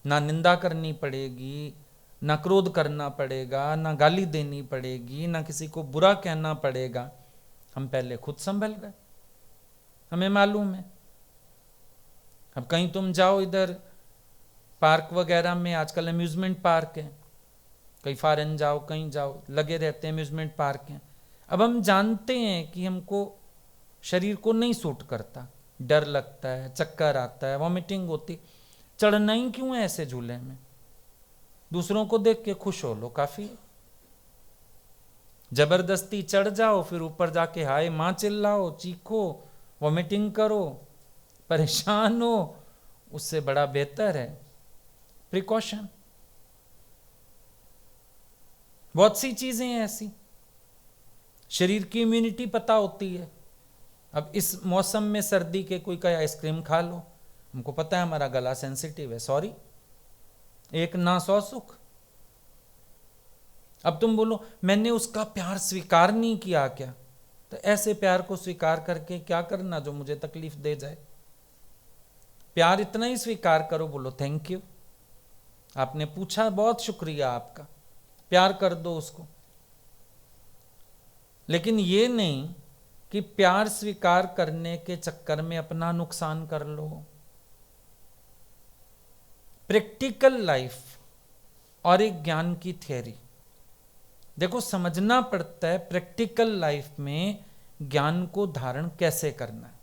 ना निंदा करनी पड़ेगी, ना क्रोध करना पड़ेगा, ना गाली देनी पड़ेगी, ना किसी को बुरा कहना पड़ेगा। हम पहले खुद संभल गए, हमें मालूम है। अब कहीं तुम जाओ इधर पार्क वगैरह में, आजकल अम्यूजमेंट पार्क है, कहीं फॉरेन जाओ कहीं जाओ, लगे रहते हैं अम्यूजमेंट पार्क हैं। अब हम जानते हैं कि हमको शरीर को नहीं सूट करता, डर लगता है, चक्कर आता है, वॉमिटिंग होती, चढ़ना ही क्यों है ऐसे झूले में? दूसरों को देख के खुश हो लो, काफी। जबरदस्ती चढ़ जाओ, फिर ऊपर जाके हाय मां चिल्लाओ, चीखो, वॉमिटिंग करो, परेशान हो, उससे बड़ा बेहतर है प्रिकॉशन। बहुत सी चीजें हैं ऐसी, शरीर की इम्यूनिटी पता होती है। अब इस मौसम में सर्दी के कोई कहे आइसक्रीम खा लो, हमको पता है हमारा गला सेंसिटिव है, सॉरी, एक ना 100 सुख। अब तुम बोलो मैंने उसका प्यार स्वीकार नहीं किया क्या? तो ऐसे प्यार को स्वीकार करके क्या करना जो मुझे तकलीफ दे जाए? प्यार इतना ही स्वीकार करो, बोलो थैंक यू, आपने पूछा, बहुत शुक्रिया आपका, प्यार कर दो उसको। लेकिन ये नहीं कि प्यार स्वीकार करने के चक्कर में अपना नुकसान कर लो। प्रैक्टिकल लाइफ और एक ज्ञान की थ्योरी, देखो समझना पड़ता है प्रैक्टिकल लाइफ में ज्ञान को धारण कैसे करना है।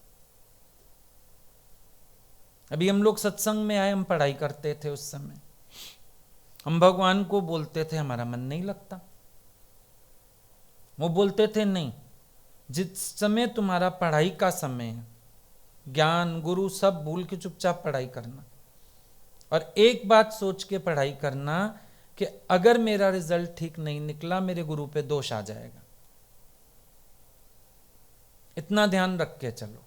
अभी हम लोग सत्संग में आए, हम पढ़ाई करते थे, उस समय हम भगवान को बोलते थे हमारा मन नहीं लगता। वो बोलते थे नहीं, जिस समय तुम्हारा पढ़ाई का समय है, ज्ञान गुरु सब भूल के चुपचाप पढ़ाई करना, और एक बात सोच के पढ़ाई करना कि अगर मेरा रिजल्ट ठीक नहीं निकला मेरे गुरु पे दोष आ जाएगा। इतना ध्यान रख के चलो।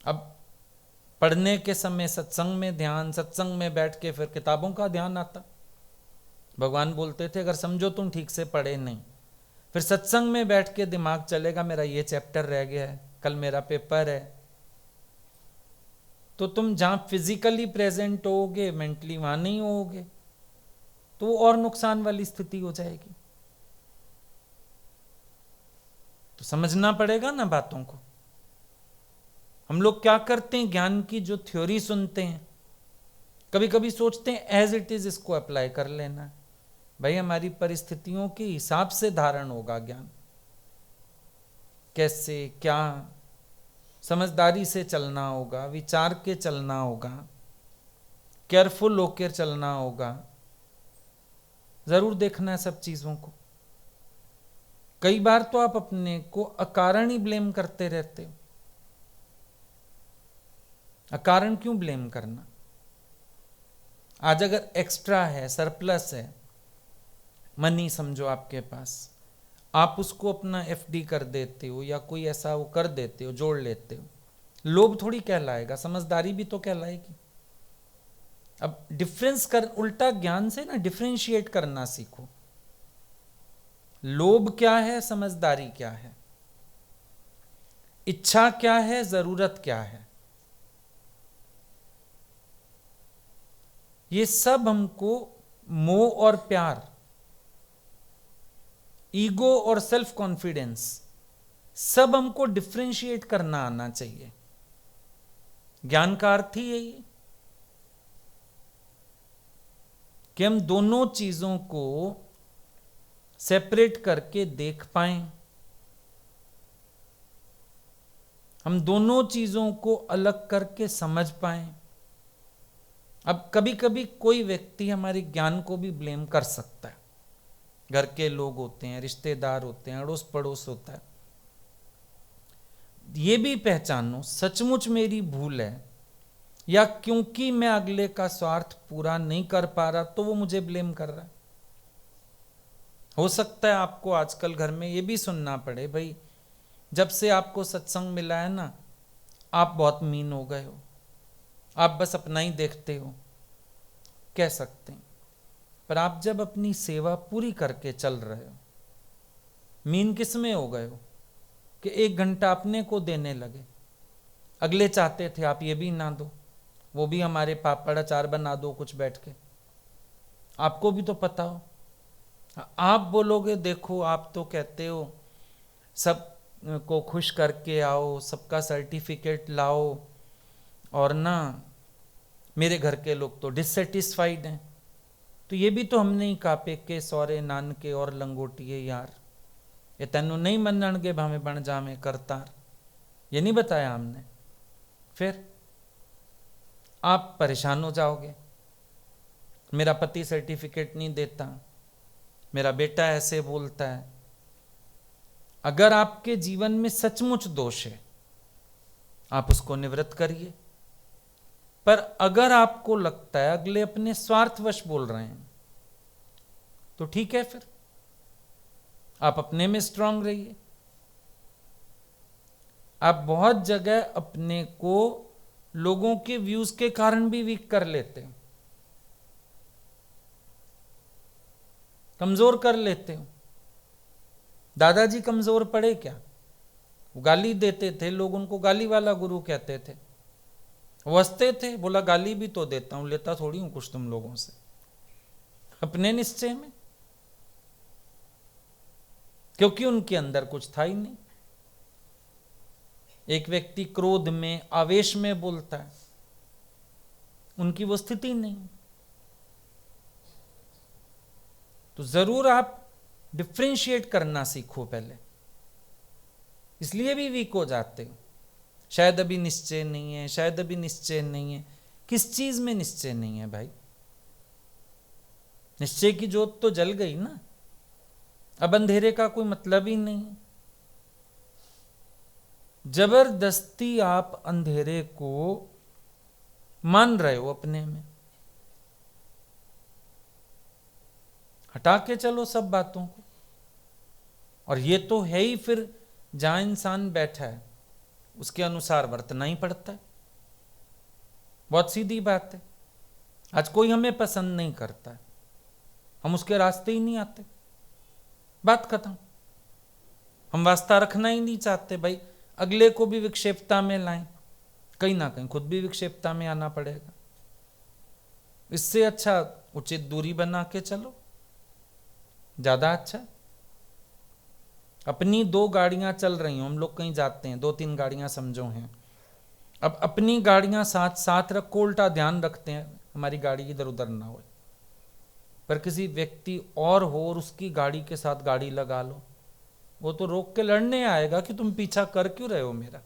अब पढ़ने के समय सत्संग में ध्यान, सत्संग में बैठ के फिर किताबों का ध्यान आता। भगवान बोलते थे अगर समझो तुम ठीक से पढ़े नहीं, फिर सत्संग में बैठ के दिमाग चलेगा मेरा ये चैप्टर रह गया है, कल मेरा पेपर है। तो तुम जहां फिजिकली प्रेजेंट होगे मेंटली वहां नहीं होगे, तो वो और नुकसान वाली स्थिति हो जाएगी। तो समझना पड़ेगा ना बातों को। हम लोग क्या करते हैं, ज्ञान की जो थ्योरी सुनते हैं, कभी कभी सोचते हैं एज इट इज इसको अप्लाई कर लेना। भाई हमारी परिस्थितियों के हिसाब से धारण होगा ज्ञान, कैसे क्या, समझदारी से चलना होगा, विचार के चलना होगा, केयरफुल होकर चलना होगा। जरूर देखना है सब चीजों को। कई बार तो आप अपने को अकारण ही ब्लेम करते रहते हो। अकारण क्यों ब्लेम करना? आज अगर एक्स्ट्रा है, सरप्लस है, मनी समझो आपके पास, आप उसको अपना एफडी कर देते हो या कोई ऐसा वो कर देते हो, जोड़ लेते हो, लोभ थोड़ी कहलाएगा, समझदारी भी तो कहलाएगी। अब डिफरेंस कर, उल्टा ज्ञान से ना डिफरेंशिएट करना सीखो। लोभ क्या है, समझदारी क्या है, इच्छा क्या है, जरूरत क्या है, ये सब हमको मोह और प्यार, ईगो और सेल्फ कॉन्फिडेंस, सब हमको डिफरेंशिएट करना आना चाहिए। ज्ञान का अर्थ ही यही है कि हम दोनों चीजों को सेपरेट करके देख पाएं, हम दोनों चीजों को अलग करके समझ पाएं। अब कभी कभी कोई व्यक्ति हमारे ज्ञान को भी ब्लेम कर सकता है, घर के लोग होते हैं, रिश्तेदार होते हैं, अड़ोस पड़ोस होता है। ये भी पहचानो सचमुच मेरी भूल है या क्योंकि मैं अगले का स्वार्थ पूरा नहीं कर पा रहा तो वो मुझे ब्लेम कर रहा है। हो सकता है आपको आजकल घर में ये भी सुनना पड़े, भाई जब से आपको सत्संग मिला है ना, आप बहुत मीन हो गए हो, आप बस अपना ही देखते हो, कह सकते हैं। पर आप जब अपनी सेवा पूरी करके चल रहे हो, मीन किस में हो गए हो कि 1 घंटा अपने को देने लगे। अगले चाहते थे आप ये भी ना दो, वो भी हमारे पापड़ अचार बना दो कुछ बैठ के, आपको भी तो पता हो। आप बोलोगे देखो आप तो कहते हो सब को खुश करके आओ, सबका सर्टिफिकेट लाओ, और ना मेरे घर के लोग तो डिससेटिस्फाइड हैं। तो ये भी तो हमने ही कापे के सौरे नानके और लंगोटिए यार, ये तेनू नहीं मनणगे भावे बन जावे करतार, ये नहीं बताया हमने। फिर आप परेशान हो जाओगे, मेरा पति सर्टिफिकेट नहीं देता, मेरा बेटा ऐसे बोलता है। अगर आपके जीवन में सचमुच दोष है आप उसको निवृत्त करिए, पर अगर आपको लगता है अगले अपने स्वार्थवश बोल रहे हैं तो ठीक है, फिर आप अपने में स्ट्रांग रहिए। आप बहुत जगह अपने को लोगों के व्यूज के कारण भी वीक कर लेते हो, कमजोर कर लेते हो। दादाजी कमजोर पड़े क्या? वो गाली देते थे, लोग उनको गाली वाला गुरु कहते थे, वो हंसते थे, बोला गाली भी तो देता हूं, लेता थोड़ी हूं कुछ तुम लोगों से, अपने निश्चय में, क्योंकि उनके अंदर कुछ था ही नहीं। एक व्यक्ति क्रोध में, आवेश में बोलता है, उनकी वो स्थिति नहीं। तो जरूर आप डिफ्रेंशिएट करना सीखो पहले, इसलिए भी वीक हो जाते हो। शायद अभी निश्चय नहीं है, शायद अभी निश्चय नहीं है। किस चीज में निश्चय नहीं है भाई? निश्चय की ज्योत तो जल गई ना, अब अंधेरे का कोई मतलब ही नहीं। जबरदस्ती आप अंधेरे को मान रहे हो अपने में, हटा के चलो सब बातों को। और ये तो है ही, फिर जहां इंसान बैठा है उसके अनुसार वर्तना ही पड़ता है। बहुत सीधी बात है। आज कोई हमें पसंद नहीं करता है, हम उसके रास्ते ही नहीं आते, बात खत्म। हम वास्ता रखना ही नहीं चाहते भाई, अगले को भी विक्षेपता में लाएं, कहीं ना कहीं खुद भी विक्षेपता में आना पड़ेगा। इससे अच्छा उचित दूरी बना के चलो, ज्यादा अच्छा। अपनी 2 गाड़ियां चल रही हो, हम लोग कहीं जाते हैं, 2-3 गाड़ियां समझो हैं, अब अपनी गाड़ियां साथ साथ रखो, उल्टा ध्यान रखते हैं हमारी गाड़ी इधर उधर ना हो, पर किसी व्यक्ति और हो और उसकी गाड़ी के साथ गाड़ी लगा लो, वो तो रोक के लड़ने आएगा कि तुम पीछा कर क्यों रहे हो मेरा,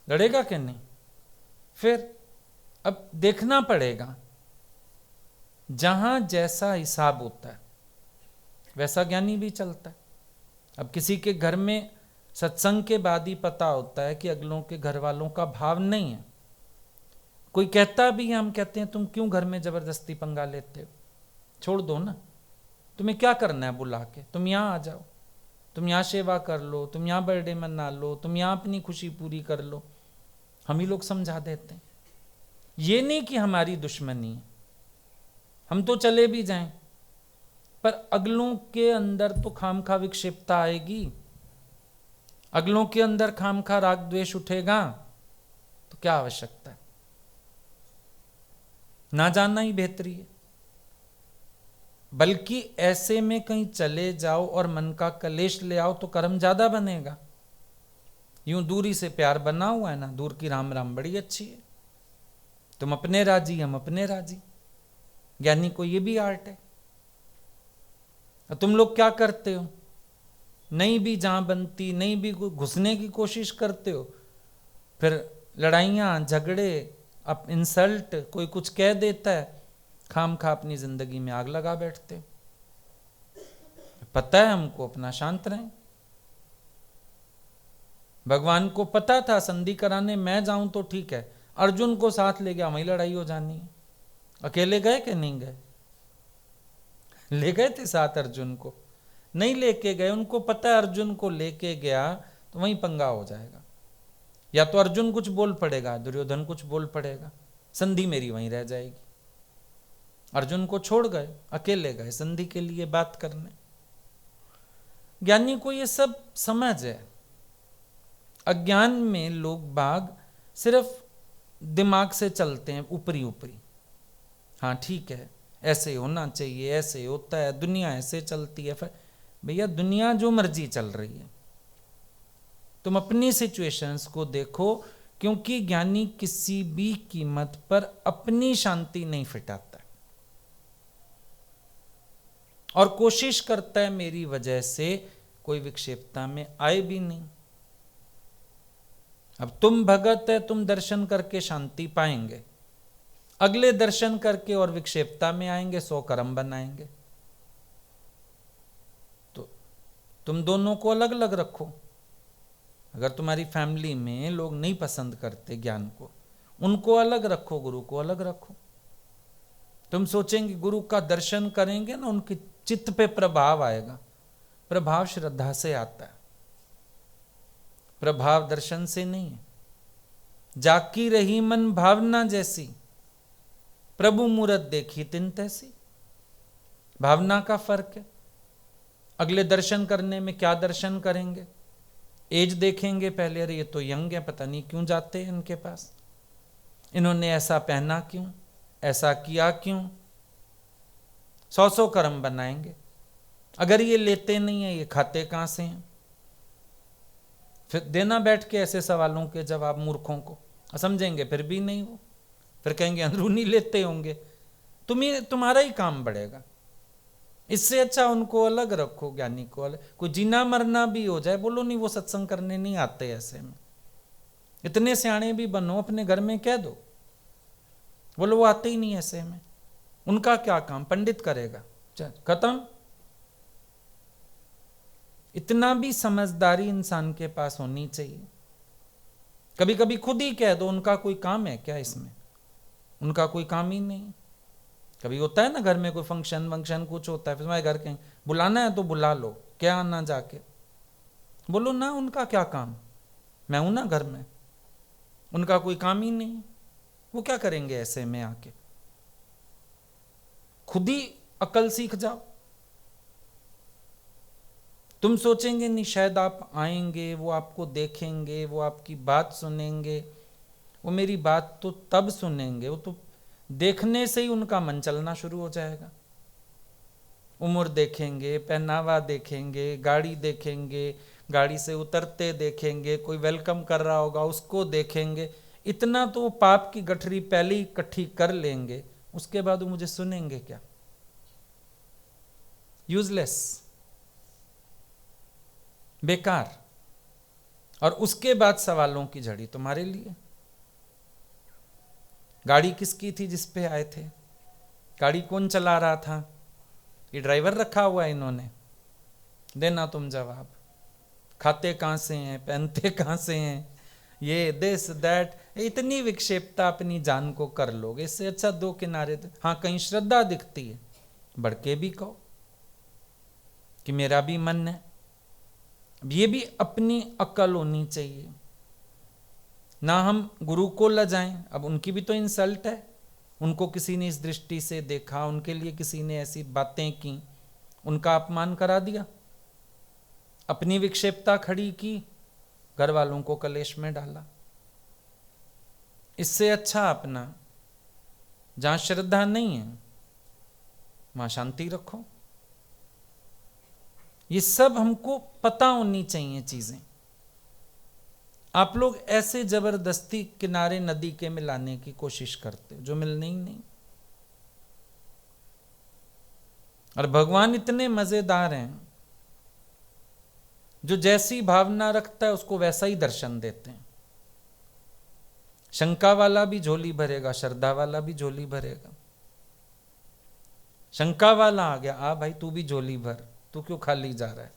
लड़ेगा कि नहीं। फिर अब देखना पड़ेगा, जहां जैसा हिसाब होता है वैसा ज्ञानी भी चलता है। अब किसी के घर में सत्संग के बाद ही पता होता है कि अगलों के घर वालों का भाव नहीं है, कोई कहता भी है, हम कहते हैं तुम क्यों घर में जबरदस्ती पंगा लेते हो, छोड़ दो ना, तुम्हें क्या करना है बुला के, तुम यहाँ आ जाओ, तुम यहाँ सेवा कर लो, तुम यहाँ बर्थडे मना लो, तुम यहाँ अपनी खुशी पूरी कर लो, हम ही लोग समझा देते हैं। ये नहीं कि हमारी दुश्मनी है, हम तो चले भी जाएं, पर अगलों के अंदर तो खामखा विक्षेपता आएगी, अगलों के अंदर खामखा राग द्वेष उठेगा, तो क्या आवश्यकता है, ना जानना ही बेहतरी है। बल्कि ऐसे में कहीं चले जाओ और मन का कलेश ले आओ तो कर्म ज्यादा बनेगा। यूं दूरी से प्यार बना हुआ है ना, दूर की राम राम बड़ी अच्छी है, तुम अपने राजी हम अपने राजी, ज्ञानी को ये भी आर्ट है। तुम लोग क्या करते हो, नहीं भी जहां बनती, नहीं भी घुसने की कोशिश करते हो, फिर लड़ाइयां झगड़े, अब इंसल्ट, कोई कुछ कह देता है, खाम खा अपनी जिंदगी में आग लगा बैठते हो। पता है हमको, अपना शांत रहें। भगवान को पता था संधि कराने मैं जाऊं तो ठीक है, अर्जुन को साथ ले गया, वहीं लड़ाई हो जानी है। अकेले गए कि नहीं गए, ले गए थे साथ अर्जुन को, नहीं लेके गए, उनको पता है अर्जुन को लेके गया तो वहीं पंगा हो जाएगा, या तो अर्जुन कुछ बोल पड़ेगा, दुर्योधन कुछ बोल पड़ेगा, संधि मेरी वहीं रह जाएगी। अर्जुन को छोड़ गए, अकेले गए संधि के लिए बात करने। ज्ञानी को ये सब समझ है। अज्ञान में लोग बाग सिर्फ दिमाग से चलते हैं, ऊपरी ऊपरी, हाँ ठीक है ऐसे होना चाहिए, ऐसे होता है, दुनिया ऐसे चलती है। फिर भैया दुनिया जो मर्जी चल रही है, तुम अपनी सिचुएशंस को देखो, क्योंकि ज्ञानी किसी भी कीमत पर अपनी शांति नहीं फिटाता और कोशिश करता है मेरी वजह से कोई विक्षेपता में आए भी नहीं। अब तुम भगत है, तुम दर्शन करके शांति पाएंगे, अगले दर्शन करके और विक्षेपता में आएंगे, 100 कर्म बनाएंगे। तो तुम दोनों को अलग अलग रखो। अगर तुम्हारी फैमिली में लोग नहीं पसंद करते ज्ञान को, उनको अलग रखो, गुरु को अलग रखो। तुम सोचेंगे गुरु का दर्शन करेंगे ना, उनके चित्त पे प्रभाव आएगा। प्रभाव श्रद्धा से आता है, प्रभाव दर्शन से नहीं है। जाकी रही मन भावना जैसी, प्रभु मूरत देखी तिन तैसी। भावना का फर्क है। अगले दर्शन करने में क्या दर्शन करेंगे, एज देखेंगे पहले, अरे ये तो यंग है, पता नहीं क्यों जाते हैं इनके पास, इन्होंने ऐसा पहना क्यों, ऐसा किया क्यों, 100 कर्म बनाएंगे। अगर ये लेते नहीं है, ये खाते कहां से हैं। फिर देना बैठ के ऐसे सवालों के जवाब मूर्खों को, समझेंगे फिर भी नहीं वो, फिर कहेंगे अंदरूनी लेते होंगे। तुम्हारा ही काम बढ़ेगा। इससे अच्छा उनको अलग रखो, ज्ञानी को अलग। कोई जीना मरना भी हो जाए, बोलो नहीं वो सत्संग करने नहीं आते ऐसे में। इतने सियाणे भी बनो, अपने घर में कह दो, बोलो वो आते ही नहीं ऐसे में, उनका क्या काम, पंडित करेगा, चल खत्म। इतना भी समझदारी इंसान के पास होनी चाहिए। कभी कभी खुद ही कह दो, उनका कोई काम है क्या इसमें, उनका कोई काम ही नहीं। कभी होता है ना घर में कोई फंक्शन वंक्शन कुछ होता है, फिर तुम्हारे घर के बुलाना है तो बुला लो, क्या आना जाके, बोलो ना उनका क्या काम, मैं हूं ना घर में, उनका कोई काम ही नहीं, वो क्या करेंगे ऐसे में आके। खुद ही अकल सीख जाओ। तुम सोचेंगे नहीं शायद आप आएंगे, वो आपको देखेंगे, वो आपकी बात सुनेंगे। वो मेरी बात तो तब सुनेंगे, वो तो देखने से ही उनका मन चलना शुरू हो जाएगा। उम्र देखेंगे, पहनावा देखेंगे, गाड़ी देखेंगे, गाड़ी से उतरते देखेंगे, कोई वेलकम कर रहा होगा उसको देखेंगे। इतना तो वो पाप की गठरी पहले ही इकट्ठी कर लेंगे, उसके बाद वो मुझे सुनेंगे क्या? यूजलेस, बेकार। और उसके बाद सवालों की झड़ी तुम्हारे लिए। गाड़ी किसकी थी जिस पे आए थे? गाड़ी कौन चला रहा था? ये ड्राइवर रखा हुआ है इन्होंने? देना तुम जवाब। खाते कहाँ से हैं, पहनते कहाँ से हैं, ये दिस दैट, इतनी विक्षेपता अपनी जान को कर लोगे। इससे अच्छा दो किनारे दे। हाँ, कहीं श्रद्धा दिखती है, बढ़ के भी कहो कि मेरा भी मन है। ये भी अपनी अक्ल होनी चाहिए ना। हम गुरु को लजाएं, अब उनकी भी तो इंसल्ट है। उनको किसी ने इस दृष्टि से देखा, उनके लिए किसी ने ऐसी बातें की, उनका अपमान करा दिया, अपनी विक्षेपता खड़ी की, घर वालों को कलेश में डाला। इससे अच्छा अपना जहां श्रद्धा नहीं है वहां शांति रखो। ये सब हमको पता होनी चाहिए चीजें। आप लोग ऐसे जबरदस्ती किनारे नदी के मिलाने की कोशिश करते हो जो मिलने ही नहीं। और भगवान इतने मजेदार हैं, जो जैसी भावना रखता है उसको वैसा ही दर्शन देते हैं। शंका वाला भी झोली भरेगा, श्रद्धा वाला भी झोली भरेगा। शंका वाला आ गया, आ भाई तू भी झोली भर, तू क्यों खाली जा रहा है?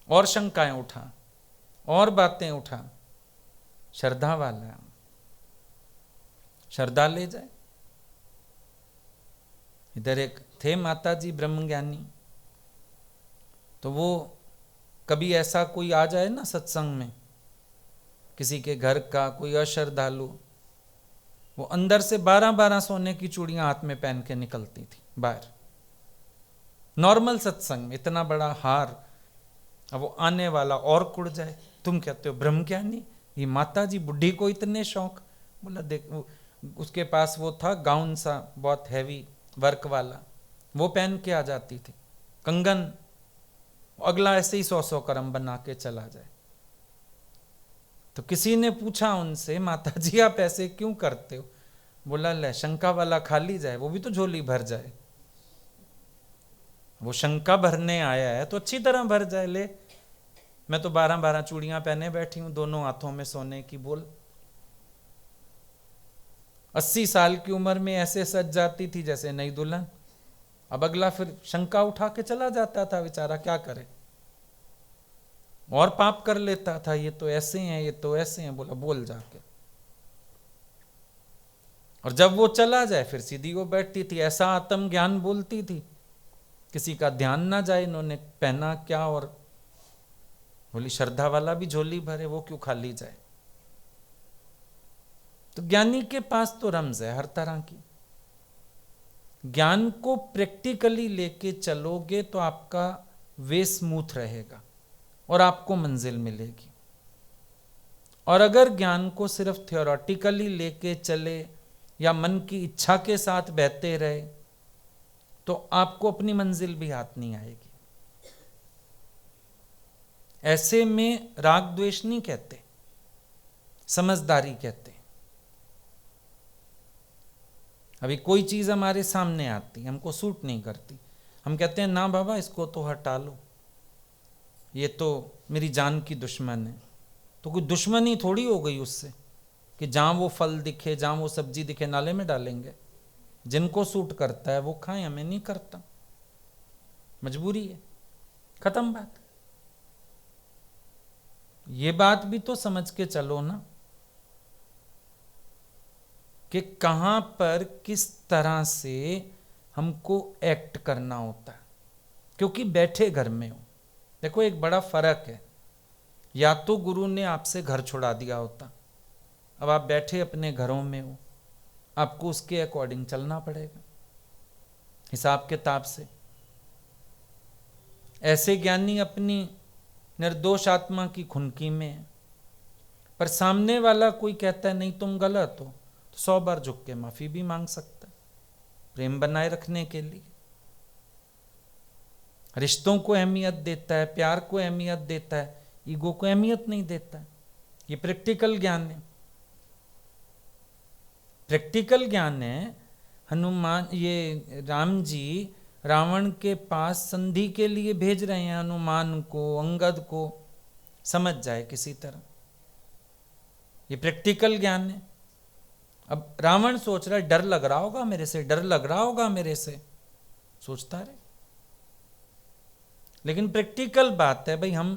और शंकाएं उठा, और बातें उठा। श्रद्धा वाला श्रद्धा ले जाए। इधर एक थे माता जी ब्रह्मज्ञानी, तो वो कभी ऐसा कोई आ जाए ना सत्संग में, किसी के घर का कोई अश्रद्धालु, वो अंदर से 12-12 सोने की चूड़ियां हाथ में पहन के निकलती थी बाहर। नॉर्मल सत्संग में इतना बड़ा हार। अब वो आने वाला और कुड़ जाए, तुम कहते हो ब्रह्मज्ञानी, ये माता जी बुढ़ी को इतने शौक। बोला देख, उसके पास वो था गाउन सा बहुत हैवी वर्क वाला, वो पहन के आ जाती थी, कंगन। अगला ऐसे ही 100 कर्म बना के चला जाए। तो किसी ने पूछा उनसे, माता जी आप ऐसे क्यों करते हो? बोला ले, शंका वाला खाली जाए, वो भी तो झोली भर जाए। वो शंका भरने आया है तो अच्छी तरह भर जाए। ले, मैं तो 12-12 चूड़ियां पहने बैठी हूं, दोनों हाथों में सोने की। बोल, 80 साल की उम्र में ऐसे सज जाती थी जैसे नई दुल्हन। अब अगला फिर शंका उठा के चला जाता था, बेचारा क्या करे, और पाप कर लेता था, ये तो ऐसे हैं, ये तो ऐसे हैं। बोला बोल जाके। और जब वो चला जाए फिर सीधी वो बैठती थी, ऐसा आत्म ज्ञान बोलती थी, किसी का ध्यान ना जाए इन्होंने पहना क्या। और बोली श्रद्धा वाला भी झोली भरे, वो क्यों खाली जाए? तो ज्ञानी के पास तो रमज है हर तरह की। ज्ञान को प्रैक्टिकली लेके चलोगे तो आपका वे स्मूथ रहेगा और आपको मंजिल मिलेगी। और अगर ज्ञान को सिर्फ थियोरेटिकली लेके चले या मन की इच्छा के साथ बहते रहे तो आपको अपनी मंजिल भी हाथ नहीं आएगी। ऐसे में राग द्वेष नहीं कहते, समझदारी कहते। अभी कोई चीज हमारे सामने आती, हमको सूट नहीं करती, हम कहते हैं ना बाबा इसको तो हटा लो, ये तो मेरी जान की दुश्मन है। तो कोई दुश्मनी थोड़ी हो गई उससे कि जहां वो फल दिखे, जहां वो सब्जी दिखे नाले में डालेंगे। जिनको सूट करता है वो खाएं, हमें नहीं करता, मजबूरी है, खत्म बात। ये बात भी तो समझ के चलो ना कि कहां पर किस तरह से हमको एक्ट करना होता है, क्योंकि बैठे घर में हो। देखो एक बड़ा फर्क है, या तो गुरु ने आपसे घर छुड़ा दिया होता, अब आप बैठे अपने घरों में हो, आपको उसके अकॉर्डिंग चलना पड़ेगा, हिसाब किताब से। ऐसे ज्ञानी अपनी निर्दोष आत्मा की खुनकी में है, पर सामने वाला कोई कहता है नहीं तुम गलत हो, तो 100 बार झुक के माफी भी मांग सकता है, प्रेम बनाए रखने के लिए। रिश्तों को अहमियत देता है, प्यार को अहमियत देता है, ईगो को अहमियत नहीं देता है। ये प्रैक्टिकल ज्ञान है। प्रैक्टिकल ज्ञान है। हनुमान, ये राम जी रावण के पास संधि के लिए भेज रहे हैं हनुमान को, अंगद को, समझ जाए किसी तरह। ये प्रैक्टिकल ज्ञान है। अब रावण सोच रहा है डर लग रहा होगा मेरे से, डर लग रहा होगा मेरे से, सोचता रहे। लेकिन प्रैक्टिकल बात है भाई, हम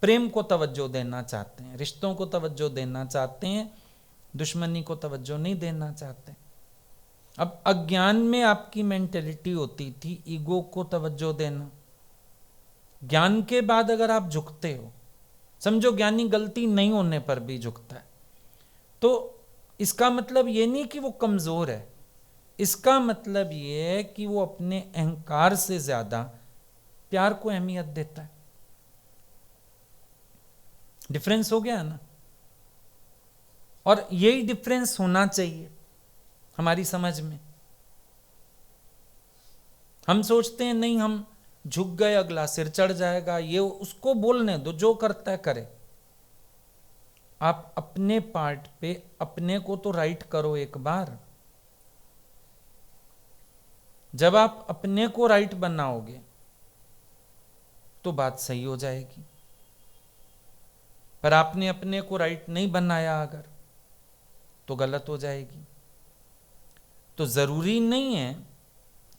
प्रेम को तवज्जो देना चाहते हैं, रिश्तों को तवज्जो देना चाहते हैं, दुश्मनी को तवज्जो नहीं देना चाहते। अब अज्ञान में आपकी मेंटेलिटी होती थी ईगो को तवज्जो देना। ज्ञान के बाद अगर आप झुकते हो, समझो ज्ञानी गलती नहीं होने पर भी झुकता है, तो इसका मतलब ये नहीं कि वो कमजोर है, इसका मतलब ये है कि वो अपने अहंकार से ज्यादा प्यार को अहमियत देता है। डिफरेंस हो गया ना। और यही डिफरेंस होना चाहिए हमारी समझ में। हम सोचते हैं नहीं हम झुक गए, अगला सिर चढ़ जाएगा, ये उसको बोलने दो, जो करता है करे। आप अपने पार्ट पे अपने को तो राइट करो एक बार। जब आप अपने को राइट बनाओगे तो बात सही हो जाएगी। पर आपने अपने को राइट नहीं बनाया अगर, तो गलत हो जाएगी। तो जरूरी नहीं है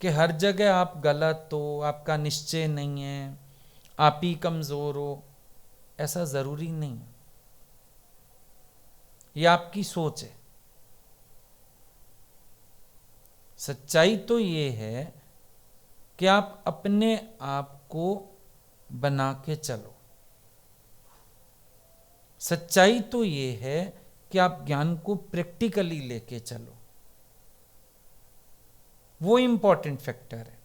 कि हर जगह आप गलत हो, आपका निश्चय नहीं है, आप ही कमजोर हो, ऐसा जरूरी नहीं है। यह आपकी सोच है। सच्चाई तो ये है कि आप अपने आप को बना के चलो। सच्चाई तो ये है कि आप ज्ञान को प्रैक्टिकली लेके चलो। वो इंपॉर्टेंट फैक्टर है।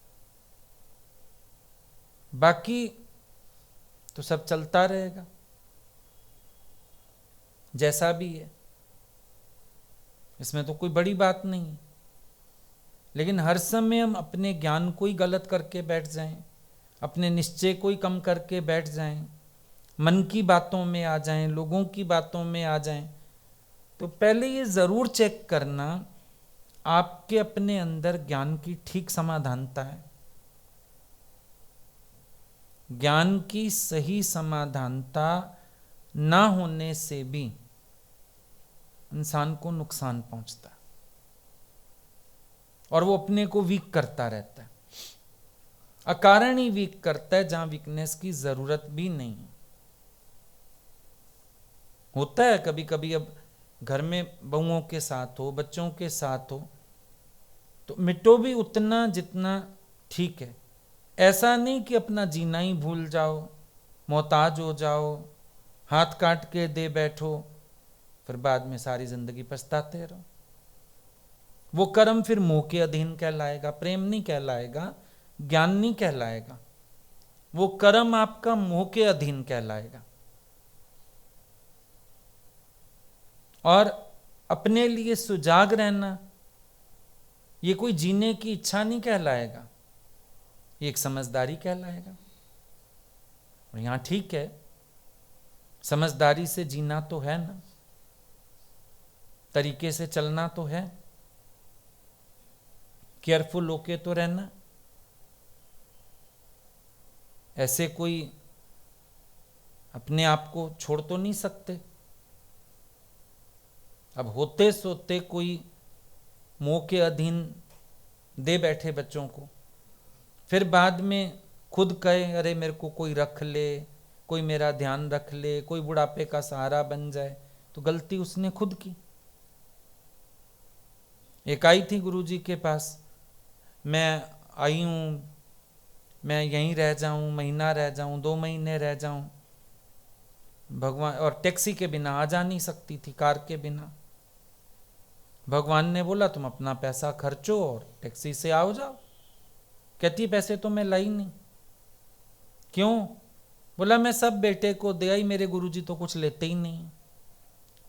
बाकी तो सब चलता रहेगा जैसा भी है, इसमें तो कोई बड़ी बात नहीं है। लेकिन हर समय हम अपने ज्ञान को ही गलत करके बैठ जाएं, अपने निश्चय को ही कम करके बैठ जाएं, मन की बातों में आ जाएं, लोगों की बातों में आ जाएं, तो पहले ये जरूर चेक करना आपके अपने अंदर ज्ञान की ठीक समाधानता है। ज्ञान की सही समाधानता ना होने से भी इंसान को नुकसान पहुंचता है और वो अपने को वीक करता रहता है। अकारण ही वीक करता है जहां वीकनेस की जरूरत भी नहीं है। होता है कभी कभी, अब घर में बहुओं के साथ हो, बच्चों के साथ हो, तो मिटो भी उतना जितना ठीक है। ऐसा नहीं कि अपना जीना ही भूल जाओ, मोहताज हो जाओ, हाथ काट के दे बैठो, फिर बाद में सारी जिंदगी पछताते रहो। वो कर्म फिर मोह के अधीन कहलाएगा, प्रेम नहीं कहलाएगा, ज्ञान नहीं कहलाएगा। वो कर्म आपका मोह के अधीन कहलाएगा और अपने लिए सुजाग रहना ये कोई जीने की इच्छा नहीं कहलाएगा, ये एक समझदारी कहलाएगा। और यहां ठीक है, समझदारी से जीना तो है ना, तरीके से चलना तो है, केयरफुल होके तो रहना। ऐसे कोई अपने आप को छोड़ तो नहीं सकते। अब होते सोते कोई मोह के अधीन दे बैठे बच्चों को, फिर बाद में खुद कहे अरे मेरे को कोई रख ले, कोई मेरा ध्यान रख ले, कोई बुढ़ापे का सहारा बन जाए, तो गलती उसने खुद की। एक आई थी गुरुजी के पास, मैं आई हूँ, मैं यहीं रह जाऊँ, महीना रह जाऊँ, 2 महीने रह जाऊँ, भगवान, और टैक्सी के बिना आ जा नहीं सकती थी, कार के बिना। भगवान ने बोला तुम अपना पैसा खर्चो और टैक्सी से आओ जाओ। कहती पैसे तो मैं लाई नहीं। क्यों? बोला मैं सब बेटे को दे आई, मेरे गुरुजी तो कुछ लेते ही नहीं।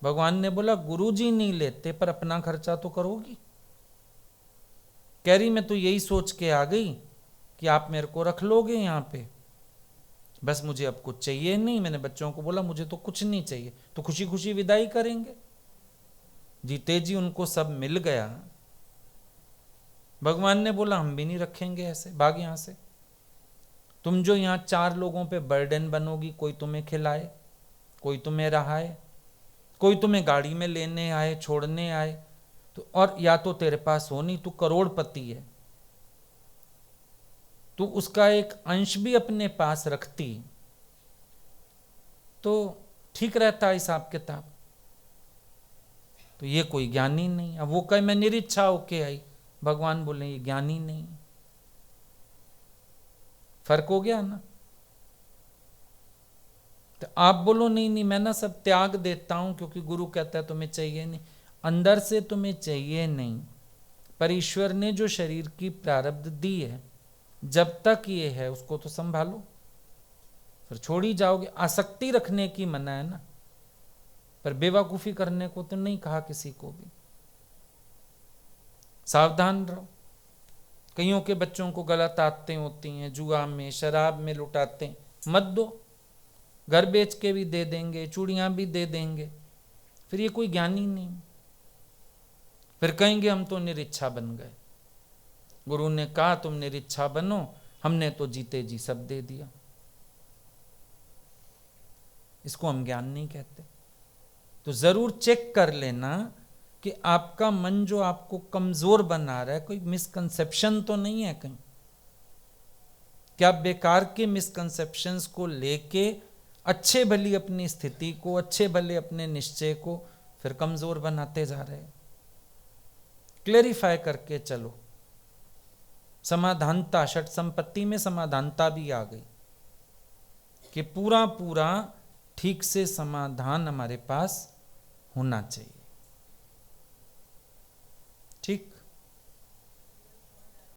भगवान ने बोला गुरुजी नहीं लेते पर अपना खर्चा तो करोगी। कह रही मैं तो यही सोच के आ गई कि आप मेरे को रख लोगे यहाँ पे, बस मुझे अब कुछ चाहिए नहीं। मैंने बच्चों को बोला मुझे तो कुछ नहीं चाहिए, तो खुशी खुशी विदाई करेंगे। जीते जी उनको सब मिल गया। भगवान ने बोला हम भी नहीं रखेंगे ऐसे, भाग यहां से। तुम जो यहां 4 लोगों पे बर्डन बनोगी, कोई तुम्हें खिलाए, कोई तुम्हें रहाए, कोई तुम्हें गाड़ी में लेने आए, छोड़ने आए, तो और या तो तेरे पास हो नहीं, तू करोड़पति है, तू उसका एक अंश भी अपने पास रखती तो ठीक रहता हिसाब किताब। तो ये कोई ज्ञानी नहीं। अब वो कहे मैं निरिच्छा होके आई, भगवान बोले ये ज्ञानी नहीं। फर्क हो गया ना। तो आप बोलो नहीं नहीं मैं ना सब त्याग देता हूं क्योंकि गुरु कहता है तुम्हें चाहिए नहीं, अंदर से तुम्हें चाहिए नहीं, पर ईश्वर ने जो शरीर की प्रारब्ध दी है, जब तक ये है उसको तो संभालो, फिर छोड़ ही जाओगे। आसक्ति रखने की मना है ना, पर बेवकूफी करने को तो नहीं कहा किसी को भी। सावधान रहो। कईयों के बच्चों को गलत आदतें होती हैं, जुआ में शराब में लुटाते हैं, मत दो। घर बेच के भी दे देंगे, चूड़ियां भी दे देंगे, फिर ये कोई ज्ञानी नहीं। फिर कहेंगे हम तो निरिच्छा बन गए, गुरु ने कहा तुम निरिच्छा बनो, हमने तो जीते जी सब दे दिया। इसको हम ज्ञान नहीं कहते। तो जरूर चेक कर लेना कि आपका मन जो आपको कमजोर बना रहा है, कोई मिसकंसेप्शन तो नहीं है कहीं। क्या बेकार के मिसकंसेप्शंस को लेके अच्छे भली अपनी स्थिति को, अच्छे भले अपने निश्चय को फिर कमजोर बनाते जा रहे हैं? क्लेरिफाई करके चलो। समाधानता, षट संपत्ति में समाधानता भी आ गई कि पूरा पूरा ठीक से समाधान हमारे पास होना चाहिए। ठीक।